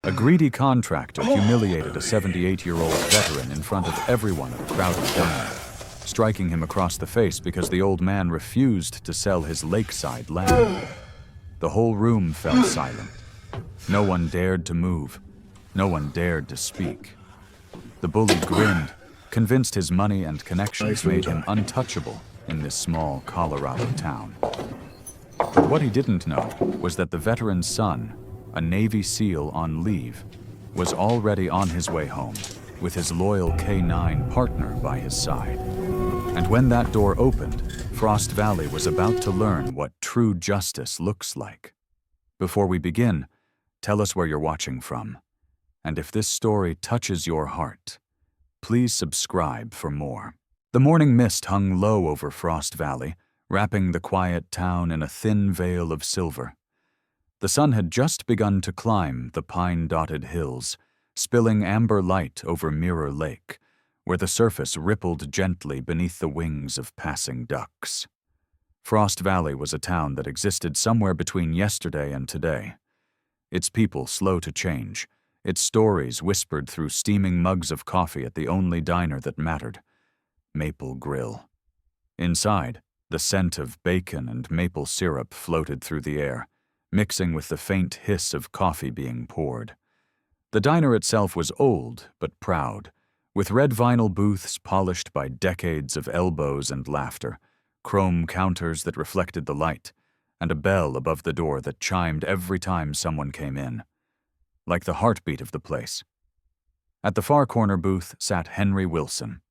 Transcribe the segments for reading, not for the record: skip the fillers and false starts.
A greedy contractor humiliated a 78-year-old veteran in front of everyone at a crowded diner, striking him across the face because the old man refused to sell his lakeside land. The whole room fell silent. No one dared to move. No one dared to speak. The bully grinned, convinced his money and connections made him untouchable in this small Colorado town. But what he didn't know was that the veteran's son, a Navy SEAL on leave, was already on his way home with his loyal K-9 partner by his side. And when that door opened, Frost Valley was about to learn what true justice looks like. Before we begin, tell us where you're watching from. And if this story touches your heart, please subscribe for more. The morning mist hung low over Frost Valley, wrapping the quiet town in a thin veil of silver. The sun had just begun to climb the pine-dotted hills, spilling amber light over Mirror Lake, where the surface rippled gently beneath the wings of passing ducks. Frost Valley was a town that existed somewhere between yesterday and today. Its people slow to change, its stories whispered through steaming mugs of coffee at the only diner that mattered, Maple Grill. Inside, the scent of bacon and maple syrup floated through the air, mixing with the faint hiss of coffee being poured. The diner itself was old but proud, with red vinyl booths polished by decades of elbows and laughter, chrome counters that reflected the light, and a bell above the door that chimed every time someone came in, like the heartbeat of the place. At the far corner booth sat Henry Wilson,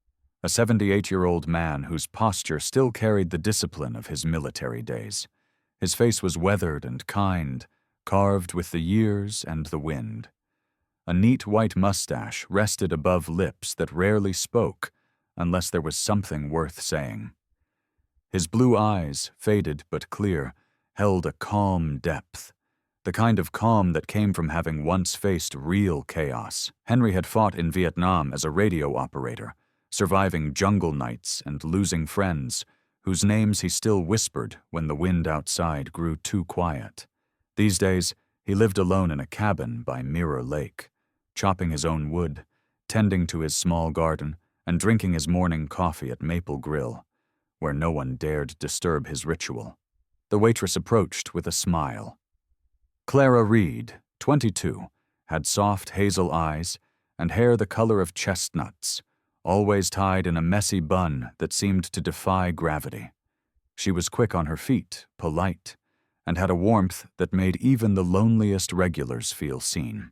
a 78-year-old man whose posture still carried the discipline of his military days. His face was weathered and kind, carved with the years and the wind. A neat white mustache rested above lips that rarely spoke unless there was something worth saying. His blue eyes, faded but clear, held a calm depth, the kind of calm that came from having once faced real chaos. Henry had fought in Vietnam as a radio operator, surviving jungle nights and losing friends, whose names he still whispered when the wind outside grew too quiet. These days, he lived alone in a cabin by Mirror Lake, chopping his own wood, tending to his small garden, and drinking his morning coffee at Maple Grill, where no one dared disturb his ritual. The waitress approached with a smile. Clara Reed, 22, had soft hazel eyes and hair the color of chestnuts, always tied in a messy bun that seemed to defy gravity. She was quick on her feet, polite, and had a warmth that made even the loneliest regulars feel seen.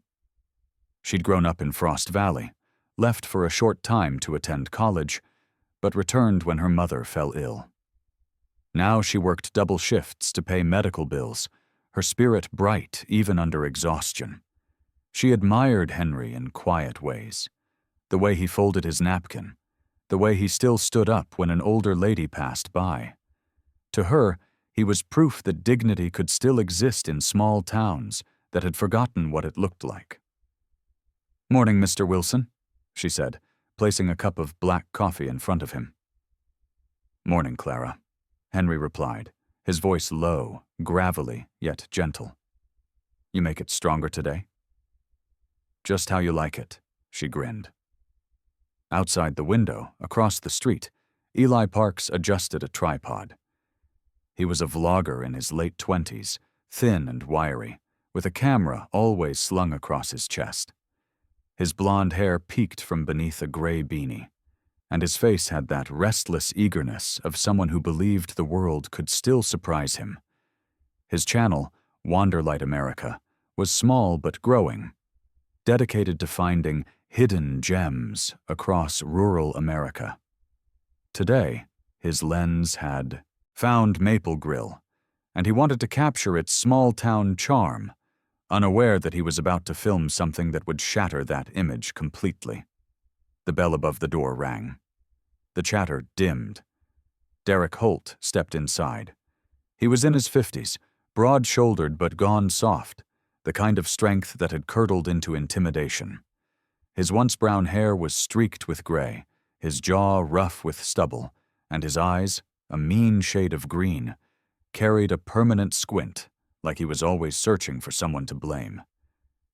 She'd grown up in Frost Valley, left for a short time to attend college, but returned when her mother fell ill. Now she worked double shifts to pay medical bills, her spirit bright even under exhaustion. She admired Henry in quiet ways. The way he folded his napkin, the way he still stood up when an older lady passed by. To her, he was proof that dignity could still exist in small towns that had forgotten what it looked like. "Morning, Mr. Wilson," she said, placing a cup of black coffee in front of him. "Morning, Clara," Henry replied, his voice low, gravelly, yet gentle. "You make it stronger today?" "Just how you like it," she grinned. Outside the window, across the street, Eli Parks adjusted a tripod. He was a vlogger in his late 20s, thin and wiry, with a camera always slung across his chest. His blonde hair peeked from beneath a gray beanie, and his face had that restless eagerness of someone who believed the world could still surprise him. His channel, Wanderlight America, was small but growing, dedicated to finding hidden gems across rural America. Today, his lens had found Maple Grill, and he wanted to capture its small-town charm, unaware that he was about to film something that would shatter that image completely. The bell above the door rang. The chatter dimmed. Derek Holt stepped inside. He was in his 50s, broad-shouldered but gone soft, the kind of strength that had curdled into intimidation. His once brown hair was streaked with gray, his jaw rough with stubble, and his eyes, a mean shade of green, carried a permanent squint, like he was always searching for someone to blame.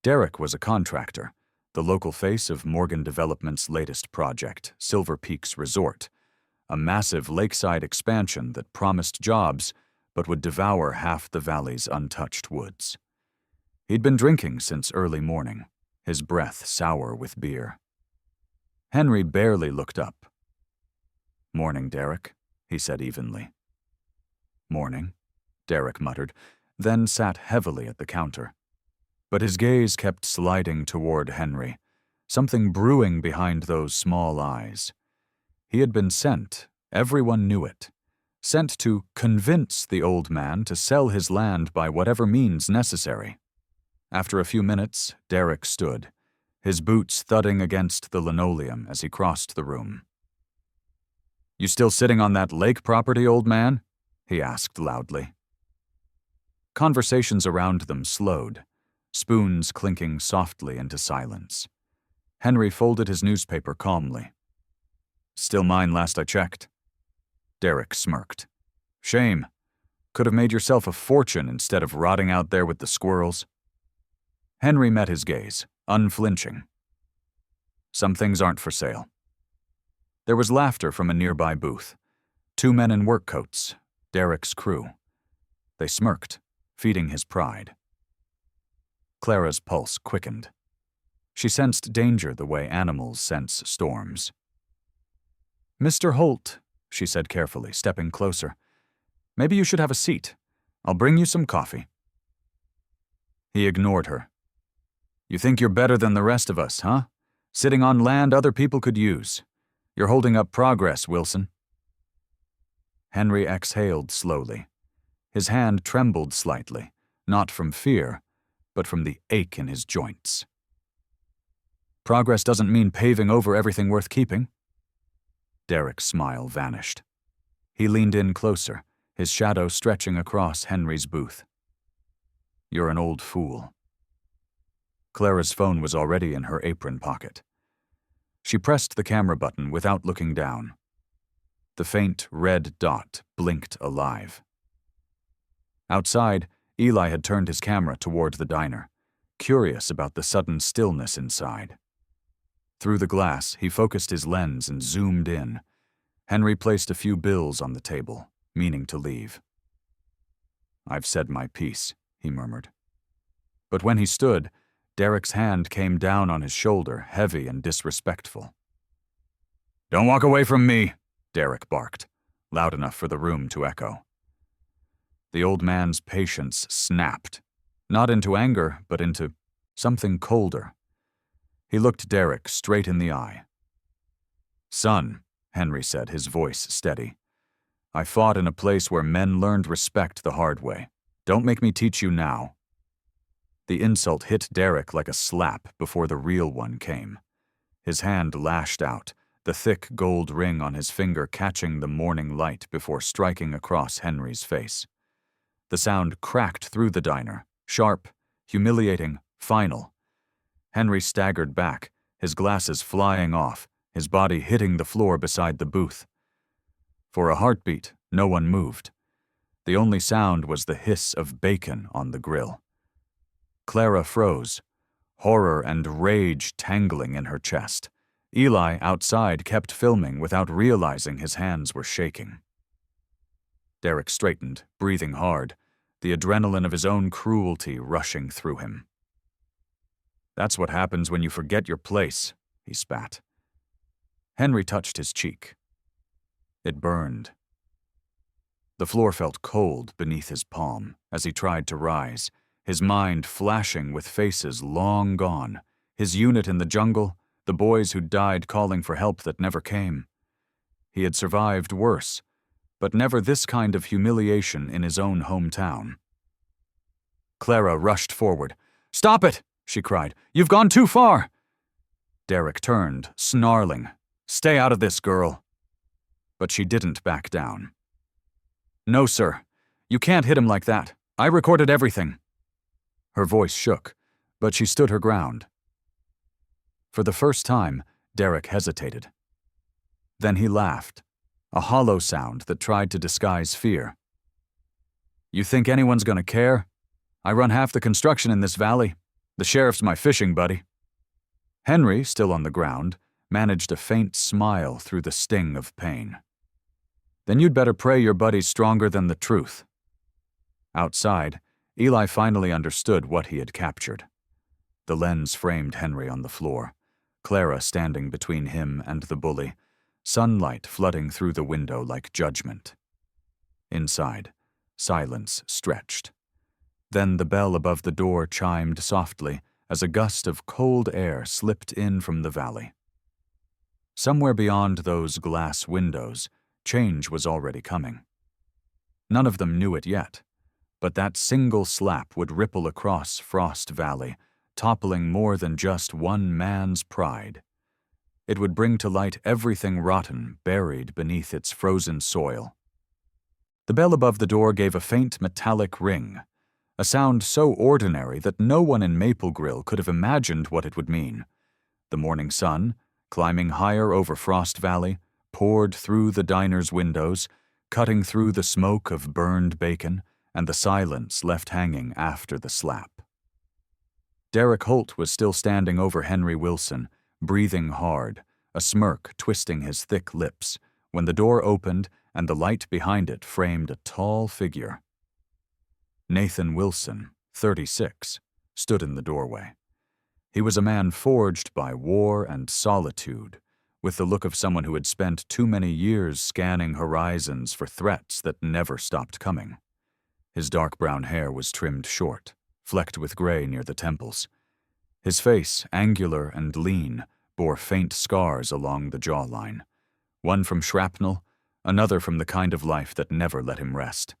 Derek was a contractor, the local face of Morgan Development's latest project, Silver Peaks Resort, a massive lakeside expansion that promised jobs but would devour half the valley's untouched woods. He'd been drinking since early morning, his breath sour with beer. Henry barely looked up. "Morning, Derek," he said evenly. "Morning," Derek muttered, then sat heavily at the counter. But his gaze kept sliding toward Henry, something brewing behind those small eyes. He had been sent, everyone knew it, sent to convince the old man to sell his land by whatever means necessary. After a few minutes, Derek stood, his boots thudding against the linoleum as he crossed the room. "You still sitting on that lake property, old man?" he asked loudly. Conversations around them slowed, spoons clinking softly into silence. Henry folded his newspaper calmly. "Still mine last I checked." Derek smirked. "Shame. Could have made yourself a fortune instead of rotting out there with the squirrels." Henry met his gaze, unflinching. "Some things aren't for sale." There was laughter from a nearby booth. Two men in work coats, Derek's crew. They smirked, feeding his pride. Clara's pulse quickened. She sensed danger the way animals sense storms. "Mr. Holt," she said carefully, stepping closer, "maybe you should have a seat. I'll bring you some coffee." He ignored her. "You think you're better than the rest of us, huh? Sitting on land other people could use. You're holding up progress, Wilson." Henry exhaled slowly. His hand trembled slightly, not from fear, but from the ache in his joints. "Progress doesn't mean paving over everything worth keeping." Derek's smile vanished. He leaned in closer, his shadow stretching across Henry's booth. "You're an old fool." Clara's phone was already in her apron pocket. She pressed the camera button without looking down. The faint red dot blinked alive. Outside, Eli had turned his camera toward the diner, curious about the sudden stillness inside. Through the glass, he focused his lens and zoomed in. Henry placed a few bills on the table, meaning to leave. "I've said my piece," he murmured. But when he stood, Derek's hand came down on his shoulder, heavy and disrespectful. "Don't walk away from me," Derek barked, loud enough for the room to echo. The old man's patience snapped, not into anger, but into something colder. He looked Derek straight in the eye. "Son," Henry said, his voice steady, "I fought in a place where men learned respect the hard way. Don't make me teach you now." The insult hit Derek like a slap before the real one came. His hand lashed out, the thick gold ring on his finger catching the morning light before striking across Henry's face. The sound cracked through the diner, sharp, humiliating, final. Henry staggered back, his glasses flying off, his body hitting the floor beside the booth. For a heartbeat, no one moved. The only sound was the hiss of bacon on the grill. Clara froze, horror and rage tangling in her chest. Eli, outside, kept filming without realizing his hands were shaking. Derek straightened, breathing hard, the adrenaline of his own cruelty rushing through him. "That's what happens when you forget your place," he spat. Henry touched his cheek. It burned. The floor felt cold beneath his palm as he tried to rise, his mind flashing with faces long gone, his unit in the jungle, the boys who died calling for help that never came. He had survived worse, but never this kind of humiliation in his own hometown. Clara rushed forward. "Stop it!" she cried. "You've gone too far!" Derek turned, snarling. "Stay out of this, girl." But she didn't back down. "No, sir. You can't hit him like that. I recorded everything." Her voice shook, but she stood her ground. For the first time, Derek hesitated. Then he laughed, a hollow sound that tried to disguise fear. "You think anyone's gonna care? I run half the construction in this valley. The sheriff's my fishing buddy. Henry, still on the ground, managed a faint smile through the sting of pain. Then you'd better pray your buddy's stronger than the truth. Outside, Eli finally understood what he had captured. The lens framed Henry on the floor, Clara standing between him and the bully, sunlight flooding through the window like judgment. Inside, silence stretched. Then the bell above the door chimed softly as a gust of cold air slipped in from the valley. Somewhere beyond those glass windows, change was already coming. None of them knew it yet, but that single slap would ripple across Frost Valley, toppling more than just one man's pride. It would bring to light everything rotten buried beneath its frozen soil. The bell above the door gave a faint metallic ring, a sound so ordinary that no one in Maple Grill could have imagined what it would mean. The morning sun, climbing higher over Frost Valley, poured through the diner's windows, cutting through the smoke of burned bacon and the silence left hanging after the slap. Derek Holt was still standing over Henry Wilson, breathing hard, a smirk twisting his thick lips, when the door opened and the light behind it framed a tall figure. Nathan Wilson, 36, stood in the doorway. He was a man forged by war and solitude, with the look of someone who had spent too many years scanning horizons for threats that never stopped coming. His dark brown hair was trimmed short, flecked with gray near the temples. His face, angular and lean, bore faint scars along the jawline, one from shrapnel, another from the kind of life that never let him rest.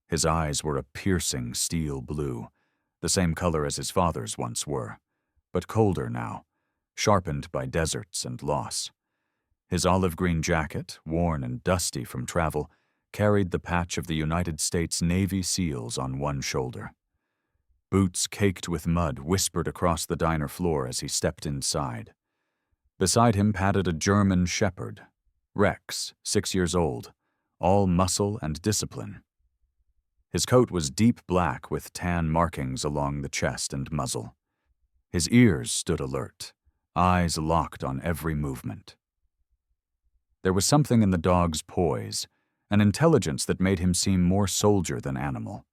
His eyes were a piercing steel blue, the same color as his father's once were, but colder now, sharpened by deserts and loss. His olive-green jacket, worn and dusty from travel, carried the patch of the United States Navy SEALs on one shoulder. Boots caked with mud whispered across the diner floor as he stepped inside. Beside him padded a German shepherd, Rex, 6 years old, all muscle and discipline. His coat was deep black with tan markings along the chest and muzzle. His ears stood alert, eyes locked on every movement. There was something in the dog's poise, an intelligence that made him seem more soldier than animal.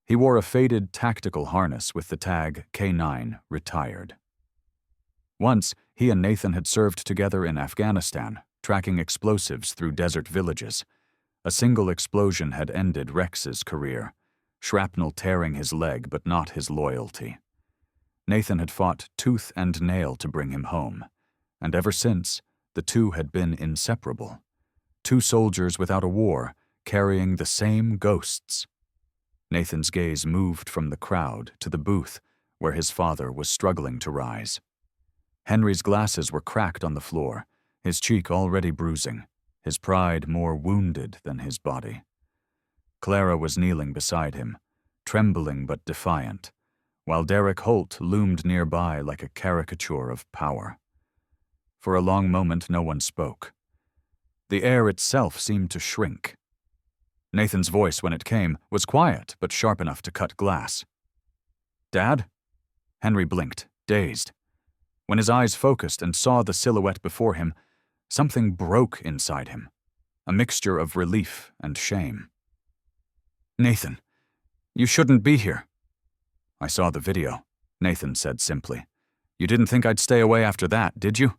He wore a faded tactical harness with the tag K9 retired. Once, he and Nathan had served together in Afghanistan, tracking explosives through desert villages. A single explosion had ended Rex's career, shrapnel tearing his leg but not his loyalty. Nathan had fought tooth and nail to bring him home, and ever since, the two had been inseparable. Two soldiers without a war, carrying the same ghosts. Nathan's gaze moved from the crowd to the booth where his father was struggling to rise. Henry's glasses were cracked on the floor, his cheek already bruising, his pride more wounded than his body. Clara was kneeling beside him, trembling but defiant, while Derek Holt loomed nearby like a caricature of power. For a long moment no one spoke. The air itself seemed to shrink. Nathan's voice, when it came, was quiet but sharp enough to cut glass. "Dad?" Henry blinked, dazed. When his eyes focused and saw the silhouette before him, something broke inside him, a mixture of relief and shame. "Nathan, you shouldn't be here." "I saw the video," Nathan said simply. "You didn't think I'd stay away after that, did you?"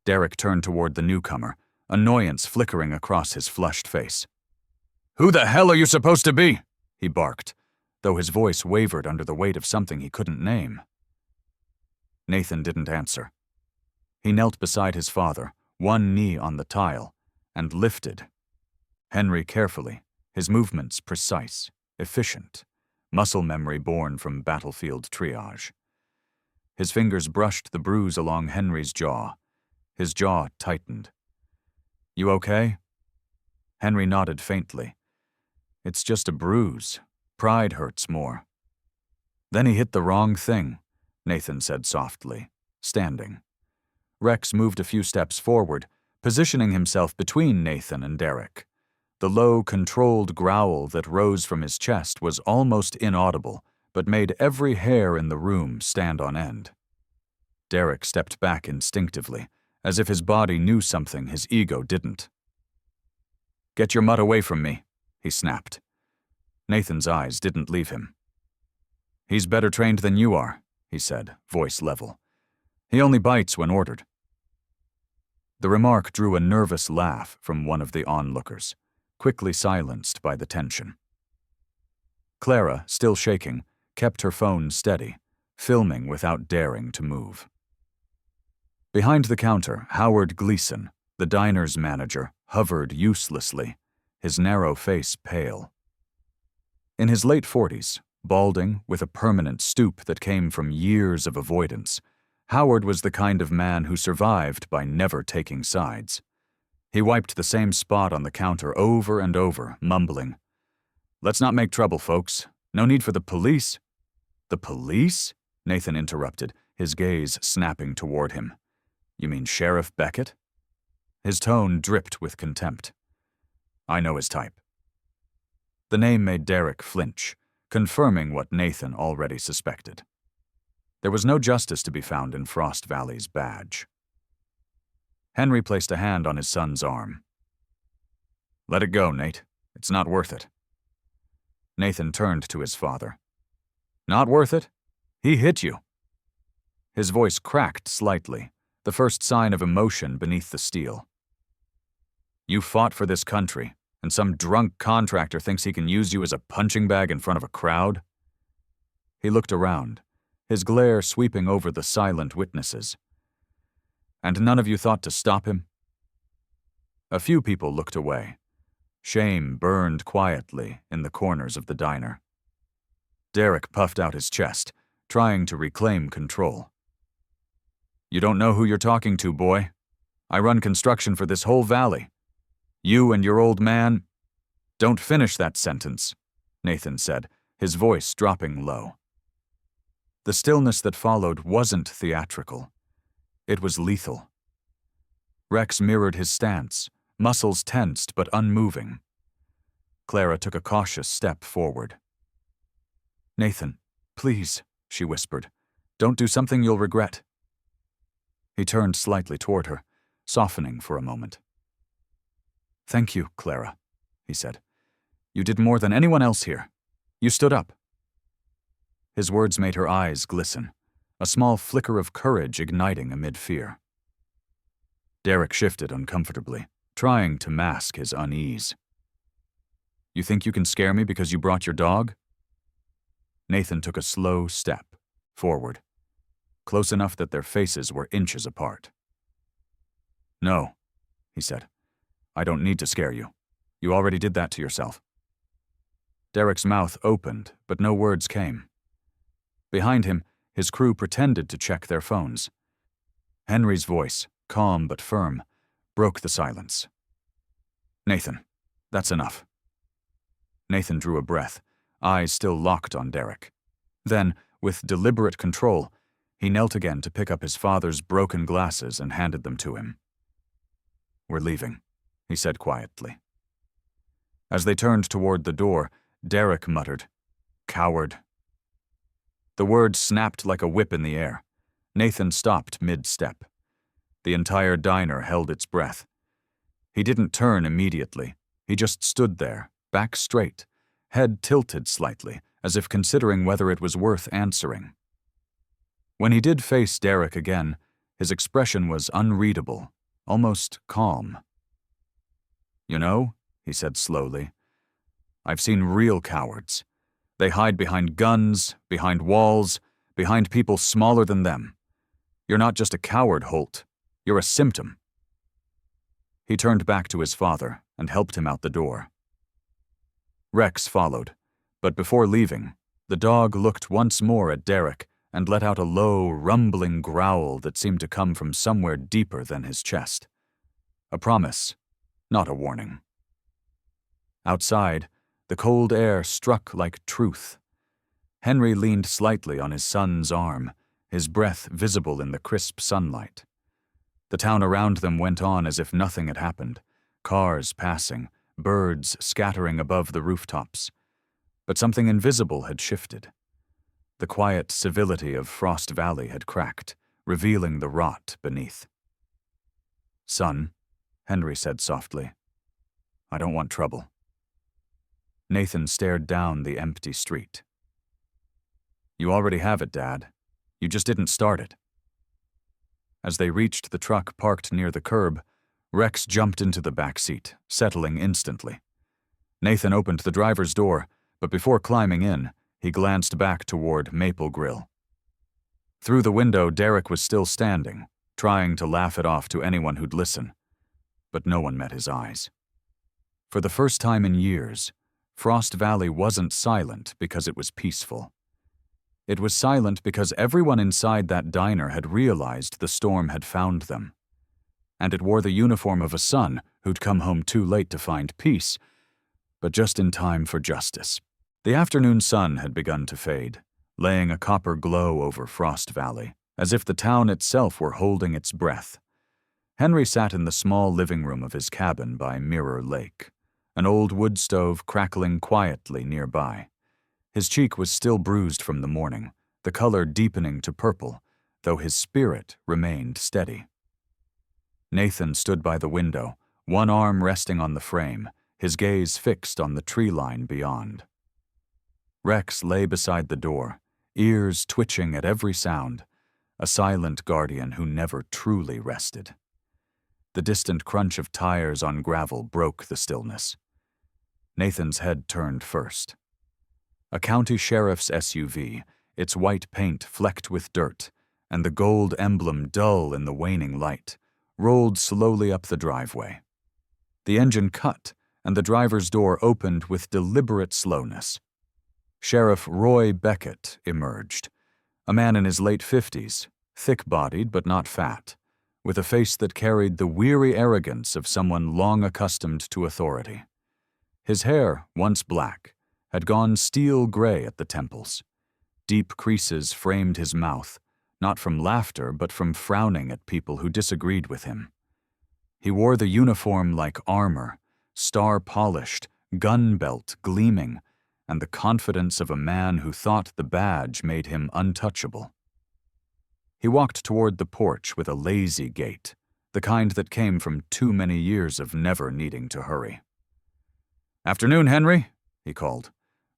Derek turned toward the newcomer, annoyance flickering across his flushed face. "Who the hell are you supposed to be?" he barked, though his voice wavered under the weight of something he couldn't name. Nathan didn't answer. He knelt beside his father, one knee on the tile, and lifted. Henry carefully, his movements precise, efficient, muscle memory born from battlefield triage. His fingers brushed the bruise along Henry's jaw. His jaw tightened. "You okay?" Henry nodded faintly. "It's just a bruise. Pride hurts more." "Then he hit the wrong thing," Nathan said softly, standing. Rex moved a few steps forward, positioning himself between Nathan and Derek. The low, controlled growl that rose from his chest was almost inaudible, but made every hair in the room stand on end. Derek stepped back instinctively, as if his body knew something his ego didn't. "Get your mutt away from me," he snapped. Nathan's eyes didn't leave him. "He's better trained than you are," he said, voice level. "He only bites when ordered." The remark drew a nervous laugh from one of the onlookers, quickly silenced by the tension. Clara, still shaking, kept her phone steady, filming without daring to move. Behind the counter, Howard Gleason, the diner's manager, hovered uselessly, his narrow face pale. In his late 40s, balding, with a permanent stoop that came from years of avoidance, Howard was the kind of man who survived by never taking sides. He wiped the same spot on the counter over and over, mumbling, "Let's not make trouble, folks. No need for the police." "The police?" Nathan interrupted, his gaze snapping toward him. "You mean Sheriff Beckett?" His tone dripped with contempt. "I know his type." The name made Derek flinch, confirming what Nathan already suspected. There was no justice to be found in Frost Valley's badge. Henry placed a hand on his son's arm. "Let it go, Nate. It's not worth it." Nathan turned to his father. "Not worth it? He hit you." His voice cracked slightly, the first sign of emotion beneath the steel. "You fought for this country, and some drunk contractor thinks he can use you as a punching bag in front of a crowd?" He looked around, his glare sweeping over the silent witnesses. "And none of you thought to stop him?" A few people looked away. Shame burned quietly in the corners of the diner. Derek puffed out his chest, trying to reclaim control. "You don't know who you're talking to, boy. I run construction for this whole valley. You and your old man—" "Don't finish that sentence," Nathan said, his voice dropping low. The stillness that followed wasn't theatrical. It was lethal. Rex mirrored his stance, muscles tensed but unmoving. Clara took a cautious step forward. "Nathan, please," she whispered. "Don't do something you'll regret." He turned slightly toward her, softening for a moment. "Thank you, Clara," he said. "You did more than anyone else here. You stood up." His words made her eyes glisten, a small flicker of courage igniting amid fear. Derek shifted uncomfortably, trying to mask his unease. "You think you can scare me because you brought your dog?" Nathan took a slow step forward, close enough that their faces were inches apart. "No," he said. "I don't need to scare you. You already did that to yourself." Derek's mouth opened, but no words came. Behind him, his crew pretended to check their phones. Henry's voice, calm but firm, broke the silence. "Nathan, that's enough." Nathan drew a breath, eyes still locked on Derek. Then, with deliberate control, he knelt again to pick up his father's broken glasses and handed them to him. "We're leaving," he said quietly. As they turned toward the door, Derek muttered, "Coward." The words snapped like a whip in the air. Nathan stopped mid-step. The entire diner held its breath. He didn't turn immediately. He just stood there, back straight, head tilted slightly, as if considering whether it was worth answering. When he did face Derek again, his expression was unreadable, almost calm. "You know," he said slowly, "I've seen real cowards. They hide behind guns, behind walls, behind people smaller than them. You're not just a coward, Holt. You're a symptom." He turned back to his father and helped him out the door. Rex followed, but before leaving, the dog looked once more at Derek and let out a low, rumbling growl that seemed to come from somewhere deeper than his chest. A promise, not a warning. Outside, the cold air struck like truth. Henry leaned slightly on his son's arm, his breath visible in the crisp sunlight. The town around them went on as if nothing had happened, cars passing, birds scattering above the rooftops. But something invisible had shifted. The quiet civility of Frost Valley had cracked, revealing the rot beneath. "Son," Henry said softly, "I don't want trouble." Nathan stared down the empty street. "You already have it, Dad. You just didn't start it." As they reached the truck parked near the curb, Rex jumped into the back seat, settling instantly. Nathan opened the driver's door, but before climbing in, he glanced back toward Maple Grill. Through the window, Derek was still standing, trying to laugh it off to anyone who'd listen, but no one met his eyes. For the first time in years, Frost Valley wasn't silent because it was peaceful. It was silent because everyone inside that diner had realized the storm had found them. And it wore the uniform of a son who'd come home too late to find peace, but just in time for justice. The afternoon sun had begun to fade, laying a copper glow over Frost Valley, as if the town itself were holding its breath. Henry sat in the small living room of his cabin by Mirror Lake, an old wood stove crackling quietly nearby. His cheek was still bruised from the morning, the color deepening to purple, though his spirit remained steady. Nathan stood by the window, one arm resting on the frame, his gaze fixed on the tree line beyond. Rex lay beside the door, ears twitching at every sound, a silent guardian who never truly rested. The distant crunch of tires on gravel broke the stillness. Nathan's head turned first. A county sheriff's SUV, its white paint flecked with dirt, and the gold emblem dull in the waning light, rolled slowly up the driveway. The engine cut, and the driver's door opened with deliberate slowness. Sheriff Roy Beckett emerged, a man in his late 50s, thick-bodied but not fat, with a face that carried the weary arrogance of someone long accustomed to authority. His hair, once black, had gone steel gray at the temples. Deep creases framed his mouth, not from laughter but from frowning at people who disagreed with him. He wore the uniform like armor, star-polished, gun belt gleaming, and the confidence of a man who thought the badge made him untouchable. He walked toward the porch with a lazy gait, the kind that came from too many years of never needing to hurry. "Afternoon, Henry," he called,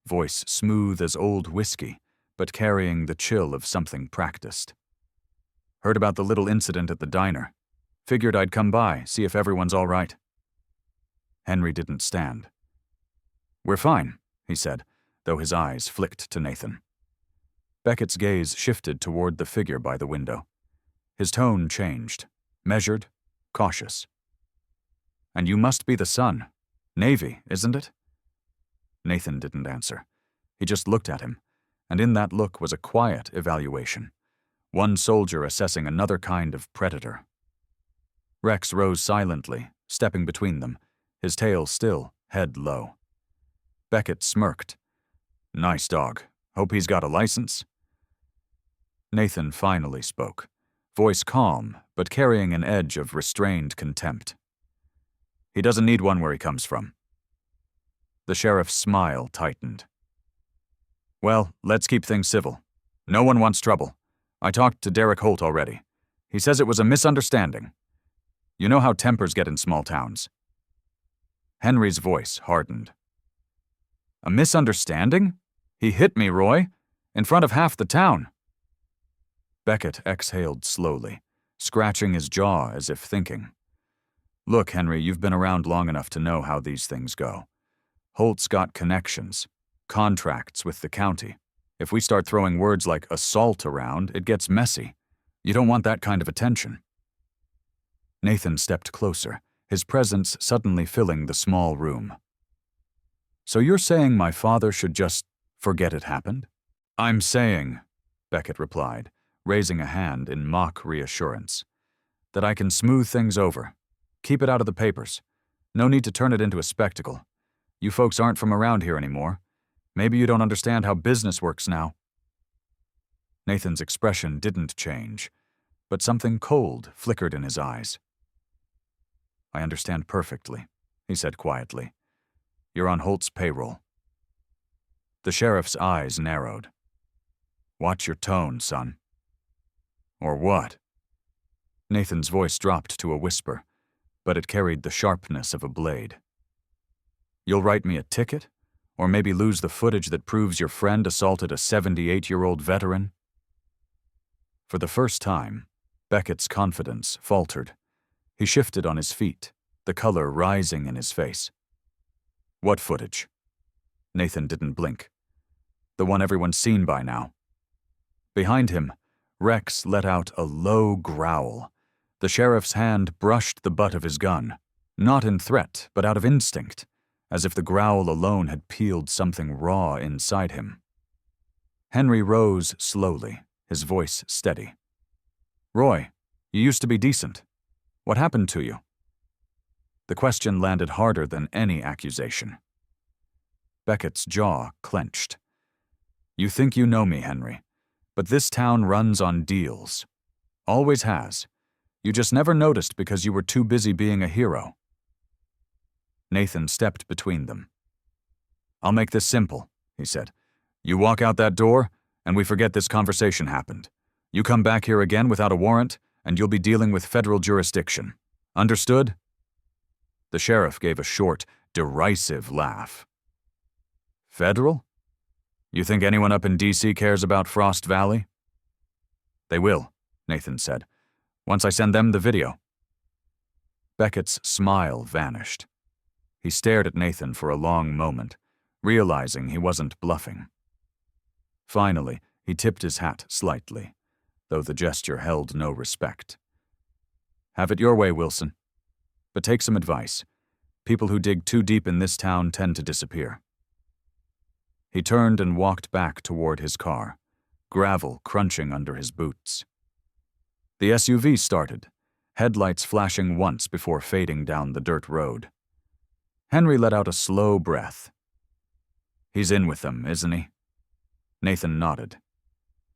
voice smooth as old whiskey, but carrying the chill of something practiced. "Heard about the little incident at the diner. Figured I'd come by, see if everyone's all right." Henry didn't stand. "We're fine," he said, though his eyes flicked to Nathan. Beckett's gaze shifted toward the figure by the window. His tone changed, measured, cautious. "And you must be the son. Navy, isn't it?" Nathan didn't answer. He just looked at him, and in that look was a quiet evaluation, one soldier assessing another kind of predator. Rex rose silently, stepping between them, his tail still, head low. Beckett smirked. "Nice dog. Hope he's got a license?" Nathan finally spoke, voice calm, but carrying an edge of restrained contempt. "He doesn't need one where he comes from." The sheriff's smile tightened. "Well, let's keep things civil. No one wants trouble. I talked to Derek Holt already. He says it was a misunderstanding. You know how tempers get in small towns." Henry's voice hardened. "A misunderstanding? He hit me, Roy, in front of half the town." Beckett exhaled slowly, scratching his jaw as if thinking. "Look, Henry, you've been around long enough to know how these things go. Holt's got connections, contracts with the county. If we start throwing words like assault around, it gets messy. You don't want that kind of attention." Nathan stepped closer, his presence suddenly filling the small room. "So you're saying my father should just forget it happened?" "I'm saying," Beckett replied, raising a hand in mock reassurance, "that I can smooth things over. Keep it out of the papers. No need to turn it into a spectacle. You folks aren't from around here anymore. Maybe you don't understand how business works now." Nathan's expression didn't change, but something cold flickered in his eyes. "I understand perfectly," he said quietly. "You're on Holt's payroll." The sheriff's eyes narrowed. Watch your tone, son. Or what? Nathan's voice dropped to a whisper, but it carried the sharpness of a blade. You'll write me a ticket? Or maybe lose the footage that proves your friend assaulted a 78-year-old veteran? For the first time, Beckett's confidence faltered. He shifted on his feet, the color rising in his face. What footage? Nathan didn't blink. The one everyone's seen by now. Behind him, Rex let out a low growl. The sheriff's hand brushed the butt of his gun, not in threat, but out of instinct, as if the growl alone had peeled something raw inside him. Henry rose slowly, his voice steady. Roy, you used to be decent. What happened to you? The question landed harder than any accusation. Beckett's jaw clenched. You think you know me, Henry, but this town runs on deals. Always has. You just never noticed because you were too busy being a hero. Nathan stepped between them. I'll make this simple, he said. You walk out that door, and we forget this conversation happened. You come back here again without a warrant, and you'll be dealing with federal jurisdiction. Understood? The sheriff gave a short, derisive laugh. Federal? You think anyone up in D.C. cares about Frost Valley? They will, Nathan said, once I send them the video. Beckett's smile vanished. He stared at Nathan for a long moment, realizing he wasn't bluffing. Finally, he tipped his hat slightly, though the gesture held no respect. Have it your way, Wilson. But take some advice. People who dig too deep in this town tend to disappear. He turned and walked back toward his car, gravel crunching under his boots. The SUV started, headlights flashing once before fading down the dirt road. Henry let out a slow breath. He's in with them, isn't he? Nathan nodded.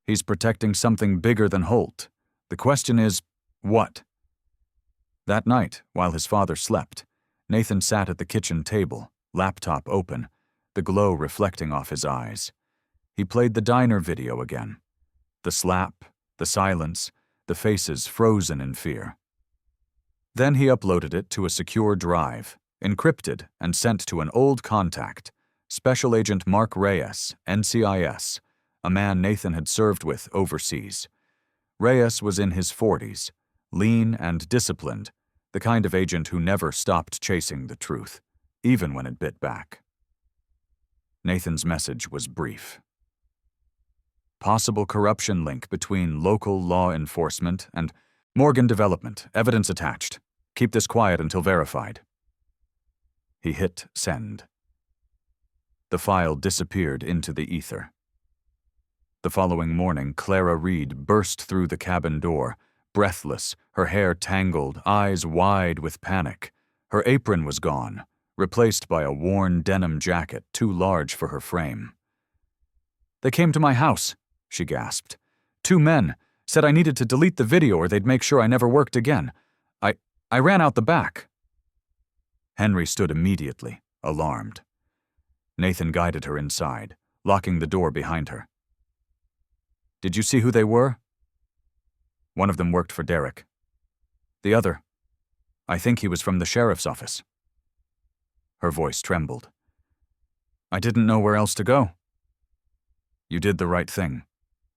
He's protecting something bigger than Holt. The question is, what? That night, while his father slept, Nathan sat at the kitchen table, laptop open, the glow reflecting off his eyes. He played the diner video again. The slap, the silence, the faces frozen in fear. Then he uploaded it to a secure drive, encrypted and sent to an old contact, Special Agent Mark Reyes, NCIS, a man Nathan had served with overseas. Reyes was in his 40s, lean and disciplined, the kind of agent who never stopped chasing the truth, even when it bit back. Nathan's message was brief. Possible corruption link between local law enforcement and Morgan Development, evidence attached. Keep this quiet until verified. He hit send. The file disappeared into the ether. The following morning, Clara Reed burst through the cabin door, breathless, her hair tangled, eyes wide with panic. Her apron was gone, replaced by a worn denim jacket too large for her frame. They came to my house, she gasped. 2 men said I needed to delete the video or they'd make sure I never worked again. I ran out the back. Henry stood immediately, alarmed. Nathan guided her inside, locking the door behind her. Did you see who they were? One of them worked for Derek. The other, I think he was from the sheriff's office. Her voice trembled. I didn't know where else to go. You did the right thing,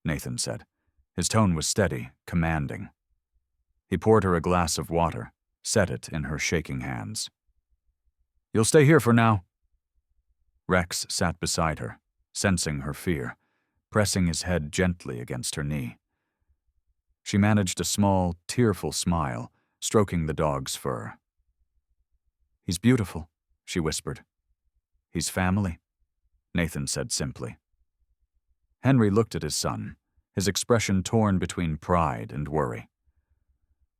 Nathan said. His tone was steady, commanding. He poured her a glass of water, set it in her shaking hands. You'll stay here for now. Rex sat beside her, sensing her fear, pressing his head gently against her knee. She managed a small, tearful smile, stroking the dog's fur. He's beautiful, she whispered. He's family, Nathan said simply. Henry looked at his son, his expression torn between pride and worry.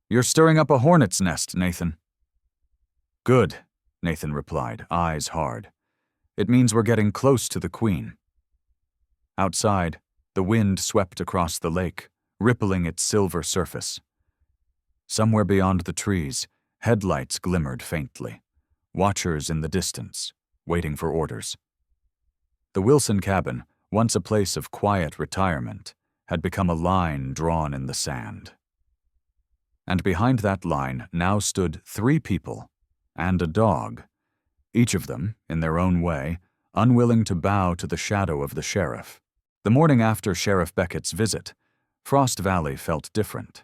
You're stirring up a hornet's nest, Nathan. Good, Nathan replied, eyes hard. It means we're getting close to the Queen. Outside, the wind swept across the lake, rippling its silver surface. Somewhere beyond the trees, headlights glimmered faintly, watchers in the distance, waiting for orders. The Wilson cabin, once a place of quiet retirement, had become a line drawn in the sand. And behind that line now stood 3 people and a dog, each of them, in their own way, unwilling to bow to the shadow of the sheriff. The morning after Sheriff Beckett's visit, Frost Valley felt different.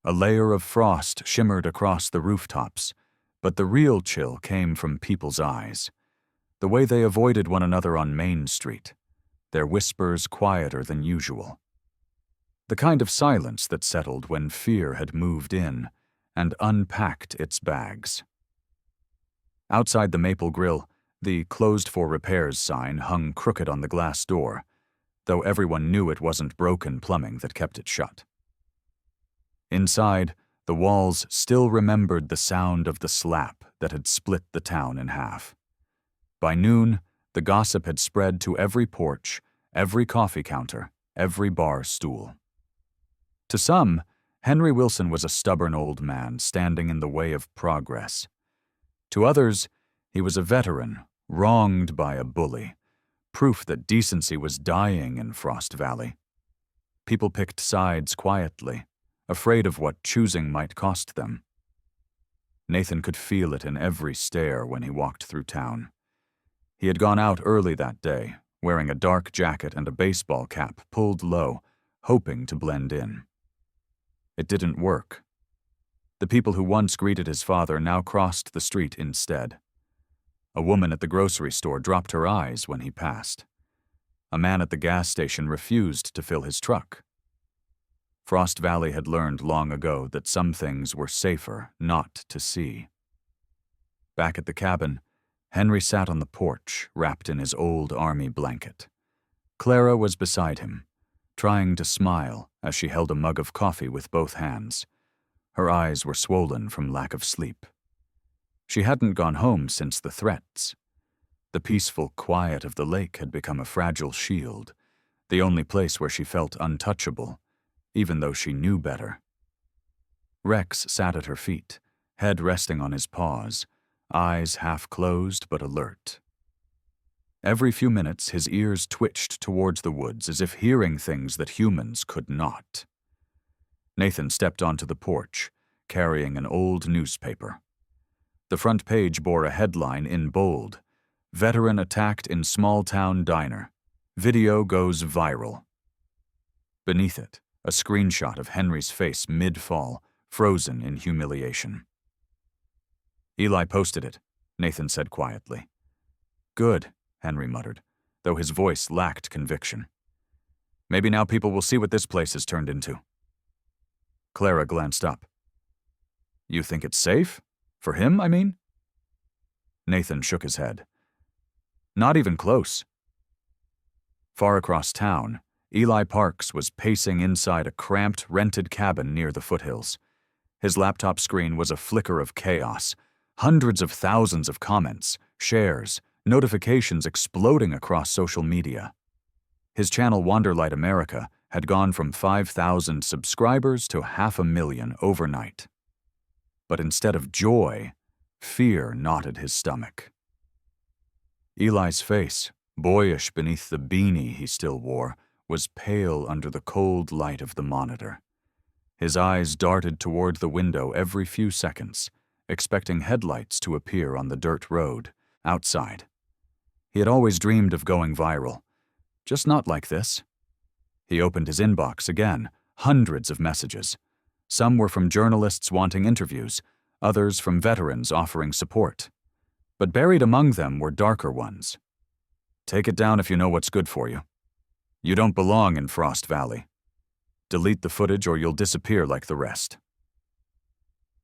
A layer of frost shimmered across the rooftops, but the real chill came from people's eyes, the way they avoided one another on Main Street, their whispers quieter than usual. The kind of silence that settled when fear had moved in and unpacked its bags. Outside the Maple Grill, the "Closed for repairs" sign hung crooked on the glass door, though everyone knew it wasn't broken plumbing that kept it shut. Inside, the walls still remembered the sound of the slap that had split the town in half. By noon, the gossip had spread to every porch, every coffee counter, every bar stool. To some, Henry Wilson was a stubborn old man standing in the way of progress. To others, he was a veteran, wronged by a bully, proof that decency was dying in Frost Valley. People picked sides quietly, afraid of what choosing might cost them. Nathan could feel it in every stare when he walked through town. He had gone out early that day, wearing a dark jacket and a baseball cap pulled low, hoping to blend in. It didn't work. The people who once greeted his father now crossed the street instead. A woman at the grocery store dropped her eyes when he passed. A man at the gas station refused to fill his truck. Frost Valley had learned long ago that some things were safer not to see. Back at the cabin, Henry sat on the porch, wrapped in his old army blanket. Clara was beside him, trying to smile as she held a mug of coffee with both hands. Her eyes were swollen from lack of sleep. She hadn't gone home since the threats. The peaceful quiet of the lake had become a fragile shield, the only place where she felt untouchable, even though she knew better. Rex sat at her feet, head resting on his paws, eyes half closed but alert. Every few minutes his ears twitched towards the woods as if hearing things that humans could not. Nathan stepped onto the porch, carrying an old newspaper. The front page bore a headline in bold: "Veteran attacked in small-town diner. Video goes viral." Beneath it, a screenshot of Henry's face mid-fall, frozen in humiliation. "Eli posted it," Nathan said quietly. "Good," Henry muttered, though his voice lacked conviction. "Maybe now people will see what this place has turned into." Clara glanced up. "You think it's safe? For him, I mean?" Nathan shook his head. "Not even close." Far across town, Eli Parks was pacing inside a cramped, rented cabin near the foothills. His laptop screen was a flicker of chaos, hundreds of thousands of comments, shares, notifications exploding across social media. His channel Wanderlight America had gone from 5,000 subscribers to 500,000 overnight. But instead of joy, fear knotted his stomach. Eli's face, boyish beneath the beanie he still wore, was pale under the cold light of the monitor. His eyes darted toward the window every few seconds, expecting headlights to appear on the dirt road, outside. He had always dreamed of going viral, just not like this. He opened his inbox again, hundreds of messages. Some were from journalists wanting interviews, others from veterans offering support. But buried among them were darker ones. "Take it down if you know what's good for you. You don't belong in Frost Valley. Delete the footage or you'll disappear like the rest."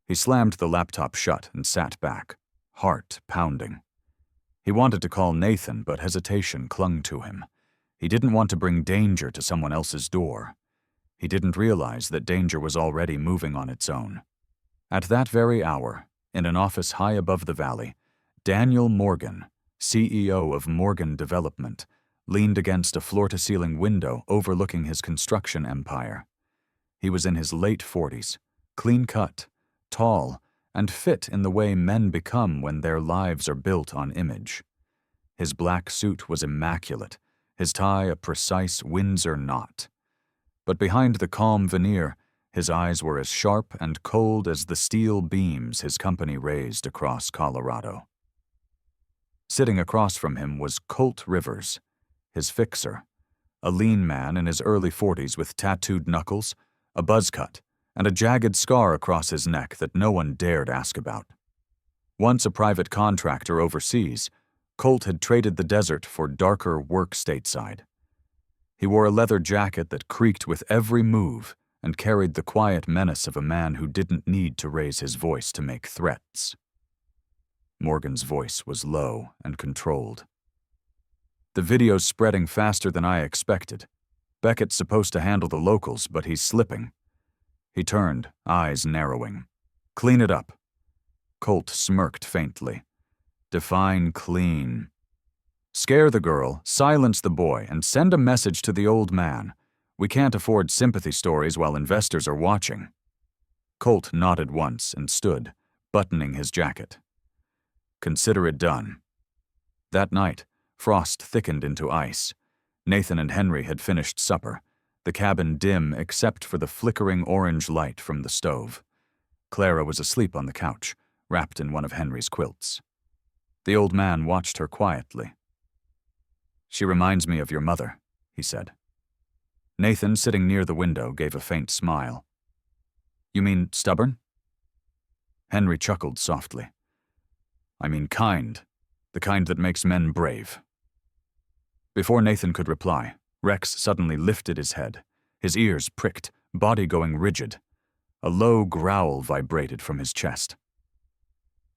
He slammed the laptop shut and sat back, heart pounding. He wanted to call Nathan, but hesitation clung to him. He didn't want to bring danger to someone else's door. He didn't realize that danger was already moving on its own. At that very hour, in an office high above the valley, Daniel Morgan, CEO of Morgan Development, leaned against a floor-to-ceiling window overlooking his construction empire. He was in his late 40s, clean-cut, tall, and fit in the way men become when their lives are built on image. His black suit was immaculate, his tie a precise Windsor knot. But behind the calm veneer, his eyes were as sharp and cold as the steel beams his company raised across Colorado. Sitting across from him was Colt Rivers, his fixer, a lean man in his early 40s with tattooed knuckles, a buzz cut, and a jagged scar across his neck that no one dared ask about. Once a private contractor overseas, Colt had traded the desert for darker work stateside. He wore a leather jacket that creaked with every move and carried the quiet menace of a man who didn't need to raise his voice to make threats. Morgan's voice was low and controlled. "The video's spreading faster than I expected. Beckett's supposed to handle the locals, but he's slipping." He turned, eyes narrowing. "Clean it up." Colt smirked faintly. "Define clean." "Scare the girl, silence the boy, and send a message to the old man. We can't afford sympathy stories while investors are watching." Colt nodded once and stood, buttoning his jacket. "Consider it done." That night, frost thickened into ice. Nathan and Henry had finished supper, the cabin dim except for the flickering orange light from the stove. Clara was asleep on the couch, wrapped in one of Henry's quilts. The old man watched her quietly. "She reminds me of your mother," he said. Nathan, sitting near the window, gave a faint smile. "You mean stubborn?" Henry chuckled softly. "I mean kind, the kind that makes men brave." Before Nathan could reply, Rex suddenly lifted his head, his ears pricked, body going rigid. A low growl vibrated from his chest.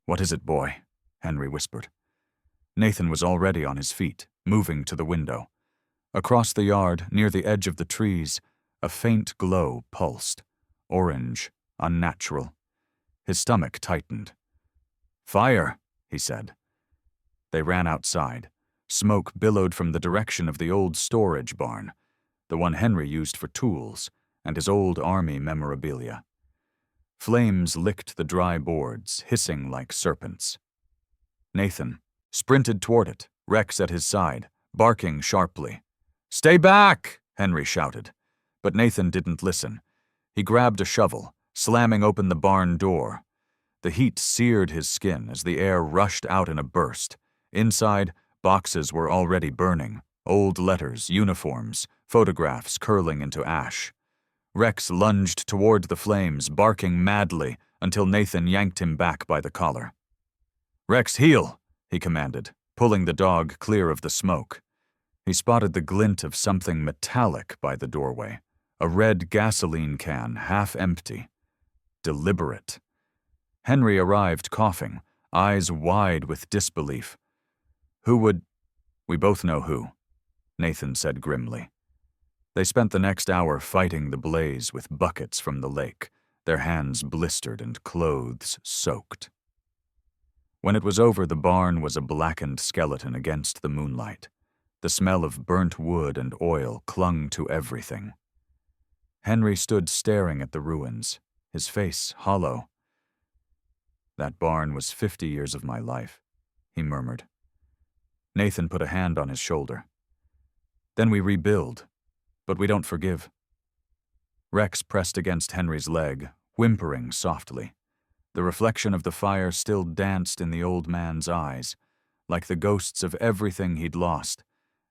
"What is it, boy?" Henry whispered. Nathan was already on his feet, moving to the window. Across the yard, near the edge of the trees, a faint glow pulsed, orange, unnatural. His stomach tightened. "Fire!" he said. They ran outside. Smoke billowed from the direction of the old storage barn, the one Henry used for tools, and his old army memorabilia. Flames licked the dry boards, hissing like serpents. Nathan sprinted toward it, Rex at his side, barking sharply. "Stay back!" Henry shouted. But Nathan didn't listen. He grabbed a shovel, slamming open the barn door. The heat seared his skin as the air rushed out in a burst. Inside, boxes were already burning, old letters, uniforms, photographs curling into ash. Rex lunged toward the flames, barking madly, until Nathan yanked him back by the collar. "Rex, heel!" he commanded, pulling the dog clear of the smoke. He spotted the glint of something metallic by the doorway, a red gasoline can, half empty. Deliberate. Henry arrived coughing, eyes wide with disbelief. "Who would—" "We both know who," Nathan said grimly. They spent the next hour fighting the blaze with buckets from the lake, their hands blistered and clothes soaked. When it was over, the barn was a blackened skeleton against the moonlight. The smell of burnt wood and oil clung to everything. Henry stood staring at the ruins, his face hollow. "That barn was 50 years of my life," he murmured. Nathan put a hand on his shoulder. "Then we rebuild, but we don't forgive." Rex pressed against Henry's leg, whimpering softly. The reflection of the fire still danced in the old man's eyes, like the ghosts of everything he'd lost,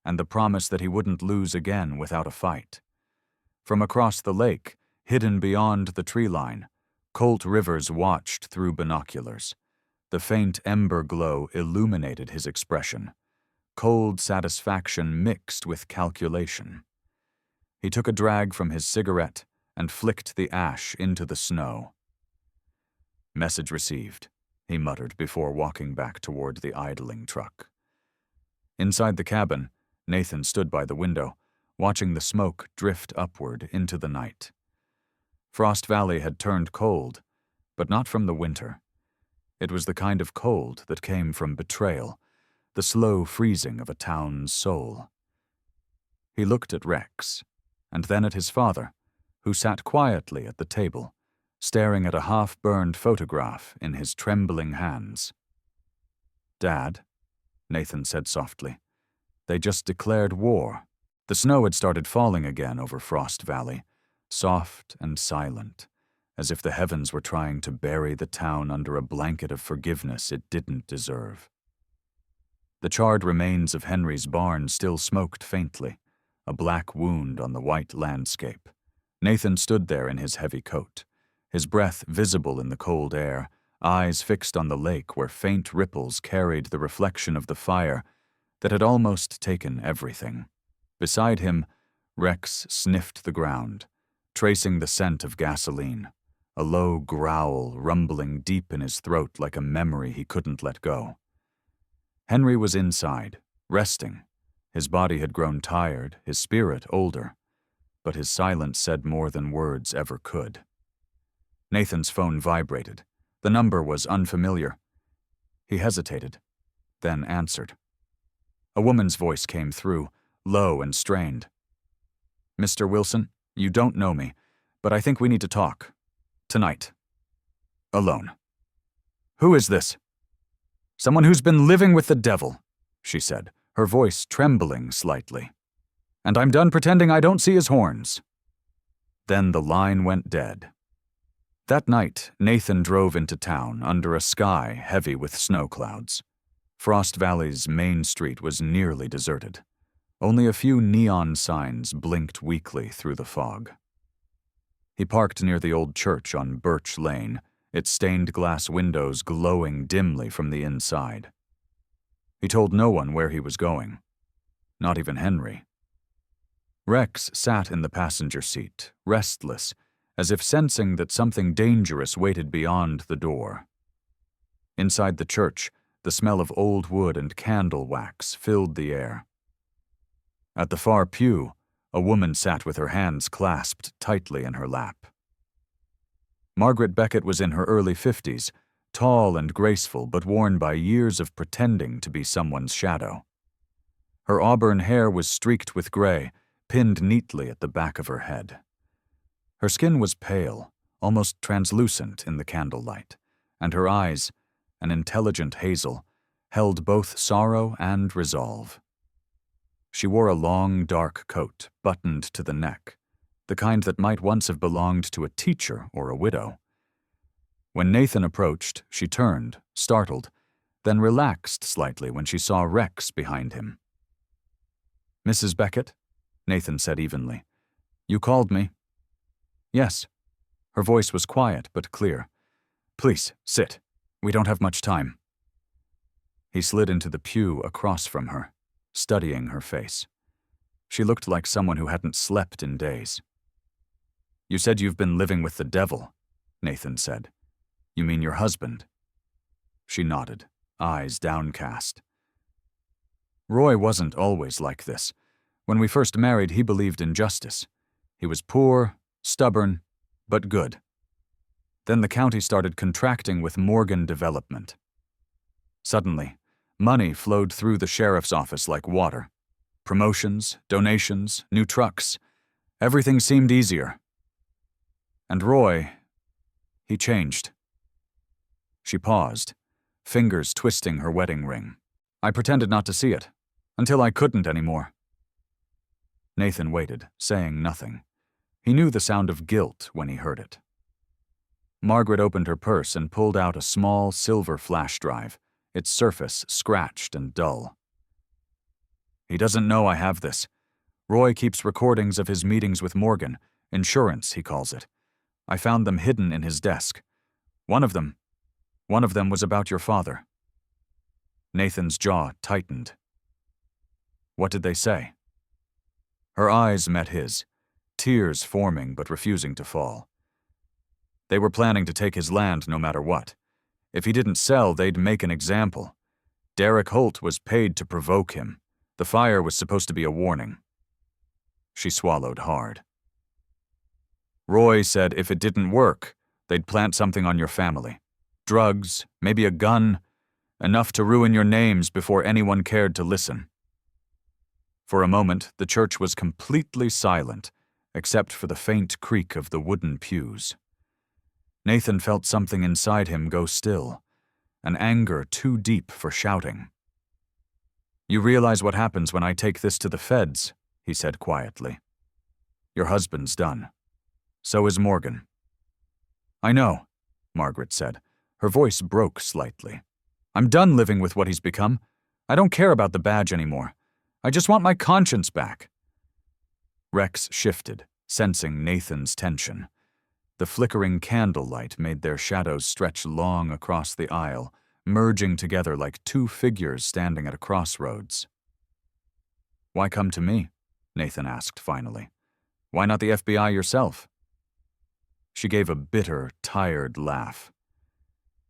and the promise that he wouldn't lose again without a fight. From across the lake, hidden beyond the tree line, Colt Rivers watched through binoculars. The faint ember glow illuminated his expression. Cold satisfaction mixed with calculation. He took a drag from his cigarette and flicked the ash into the snow. "Message received," he muttered before walking back toward the idling truck. Inside the cabin, Nathan stood by the window, watching the smoke drift upward into the night. Frost Valley had turned cold, but not from the winter. It was the kind of cold that came from betrayal, the slow freezing of a town's soul. He looked at Rex, and then at his father, who sat quietly at the table, staring at a half-burned photograph in his trembling hands. "Dad," Nathan said softly, "they just declared war." The snow had started falling again over Frost Valley, soft and silent, as if the heavens were trying to bury the town under a blanket of forgiveness it didn't deserve. The charred remains of Henry's barn still smoked faintly, a black wound on the white landscape. Nathan stood there in his heavy coat, his breath visible in the cold air, eyes fixed on the lake where faint ripples carried the reflection of the fire that had almost taken everything. Beside him, Rex sniffed the ground, tracing the scent of gasoline, a low growl rumbling deep in his throat like a memory he couldn't let go. Henry was inside, resting. His body had grown tired, his spirit older, but his silence said more than words ever could. Nathan's phone vibrated. The number was unfamiliar. He hesitated, then answered. A woman's voice came through, low and strained. "Mr. Wilson, you don't know me, but I think we need to talk. Tonight. Alone." "Who is this?" "Someone who's been living with the devil," she said, her voice trembling slightly. "And I'm done pretending I don't see his horns." Then the line went dead. That night, Nathan drove into town under a sky heavy with snow clouds. Frost Valley's main street was nearly deserted. Only a few neon signs blinked weakly through the fog. He parked near the old church on Birch Lane, its stained glass windows glowing dimly from the inside. He told no one where he was going, not even Henry. Rex sat in the passenger seat, restless, as if sensing that something dangerous waited beyond the door. Inside the church, the smell of old wood and candle wax filled the air. At the far pew, a woman sat with her hands clasped tightly in her lap. Margaret Beckett was in her early 50s, tall and graceful but worn by years of pretending to be someone's shadow. Her auburn hair was streaked with gray, pinned neatly at the back of her head. Her skin was pale, almost translucent in the candlelight, and her eyes, an intelligent hazel, held both sorrow and resolve. She wore a long, dark coat, buttoned to the neck, the kind that might once have belonged to a teacher or a widow. When Nathan approached, she turned, startled, then relaxed slightly when she saw Rex behind him. "Mrs. Beckett," Nathan said evenly, "you called me." "Yes." Her voice was quiet but clear. "Please, sit. We don't have much time." He slid into the pew across from her, studying her face. She looked like someone who hadn't slept in days. "You said you've been living with the devil," Nathan said. "You mean your husband?" She nodded, eyes downcast. "Roy wasn't always like this. When we first married, he believed in justice. He was poor, stubborn, but good. Then the county started contracting with Morgan Development. Suddenly, money flowed through the sheriff's office like water. Promotions, donations, new trucks. Everything seemed easier. And Roy, he changed." She paused, fingers twisting her wedding ring. "I pretended not to see it, until I couldn't anymore." Nathan waited, saying nothing. He knew the sound of guilt when he heard it. Margaret opened her purse and pulled out a small silver flash drive, its surface scratched and dull. "He doesn't know I have this. Roy keeps recordings of his meetings with Morgan, insurance, he calls it. I found them hidden in his desk. One of them was about your father." Nathan's jaw tightened. "What did they say?" Her eyes met his, tears forming but refusing to fall. "They were planning to take his land no matter what. If he didn't sell, they'd make an example. Derek Holt was paid to provoke him. The fire was supposed to be a warning." She swallowed hard. "Roy said if it didn't work, they'd plant something on your family. Drugs, maybe a gun, enough to ruin your names before anyone cared to listen." For a moment, the church was completely silent, except for the faint creak of the wooden pews. Nathan felt something inside him go still, an anger too deep for shouting. "You realize what happens when I take this to the feds," he said quietly. "Your husband's done." So is Morgan. I know, Margaret said. Her voice broke slightly. I'm done living with what he's become. I don't care about the badge anymore. I just want my conscience back. Rex shifted, sensing Nathan's tension. The flickering candlelight made their shadows stretch long across the aisle, merging together like two figures standing at a crossroads. Why come to me? Nathan asked finally. Why not the FBI yourself? She gave a bitter, tired laugh.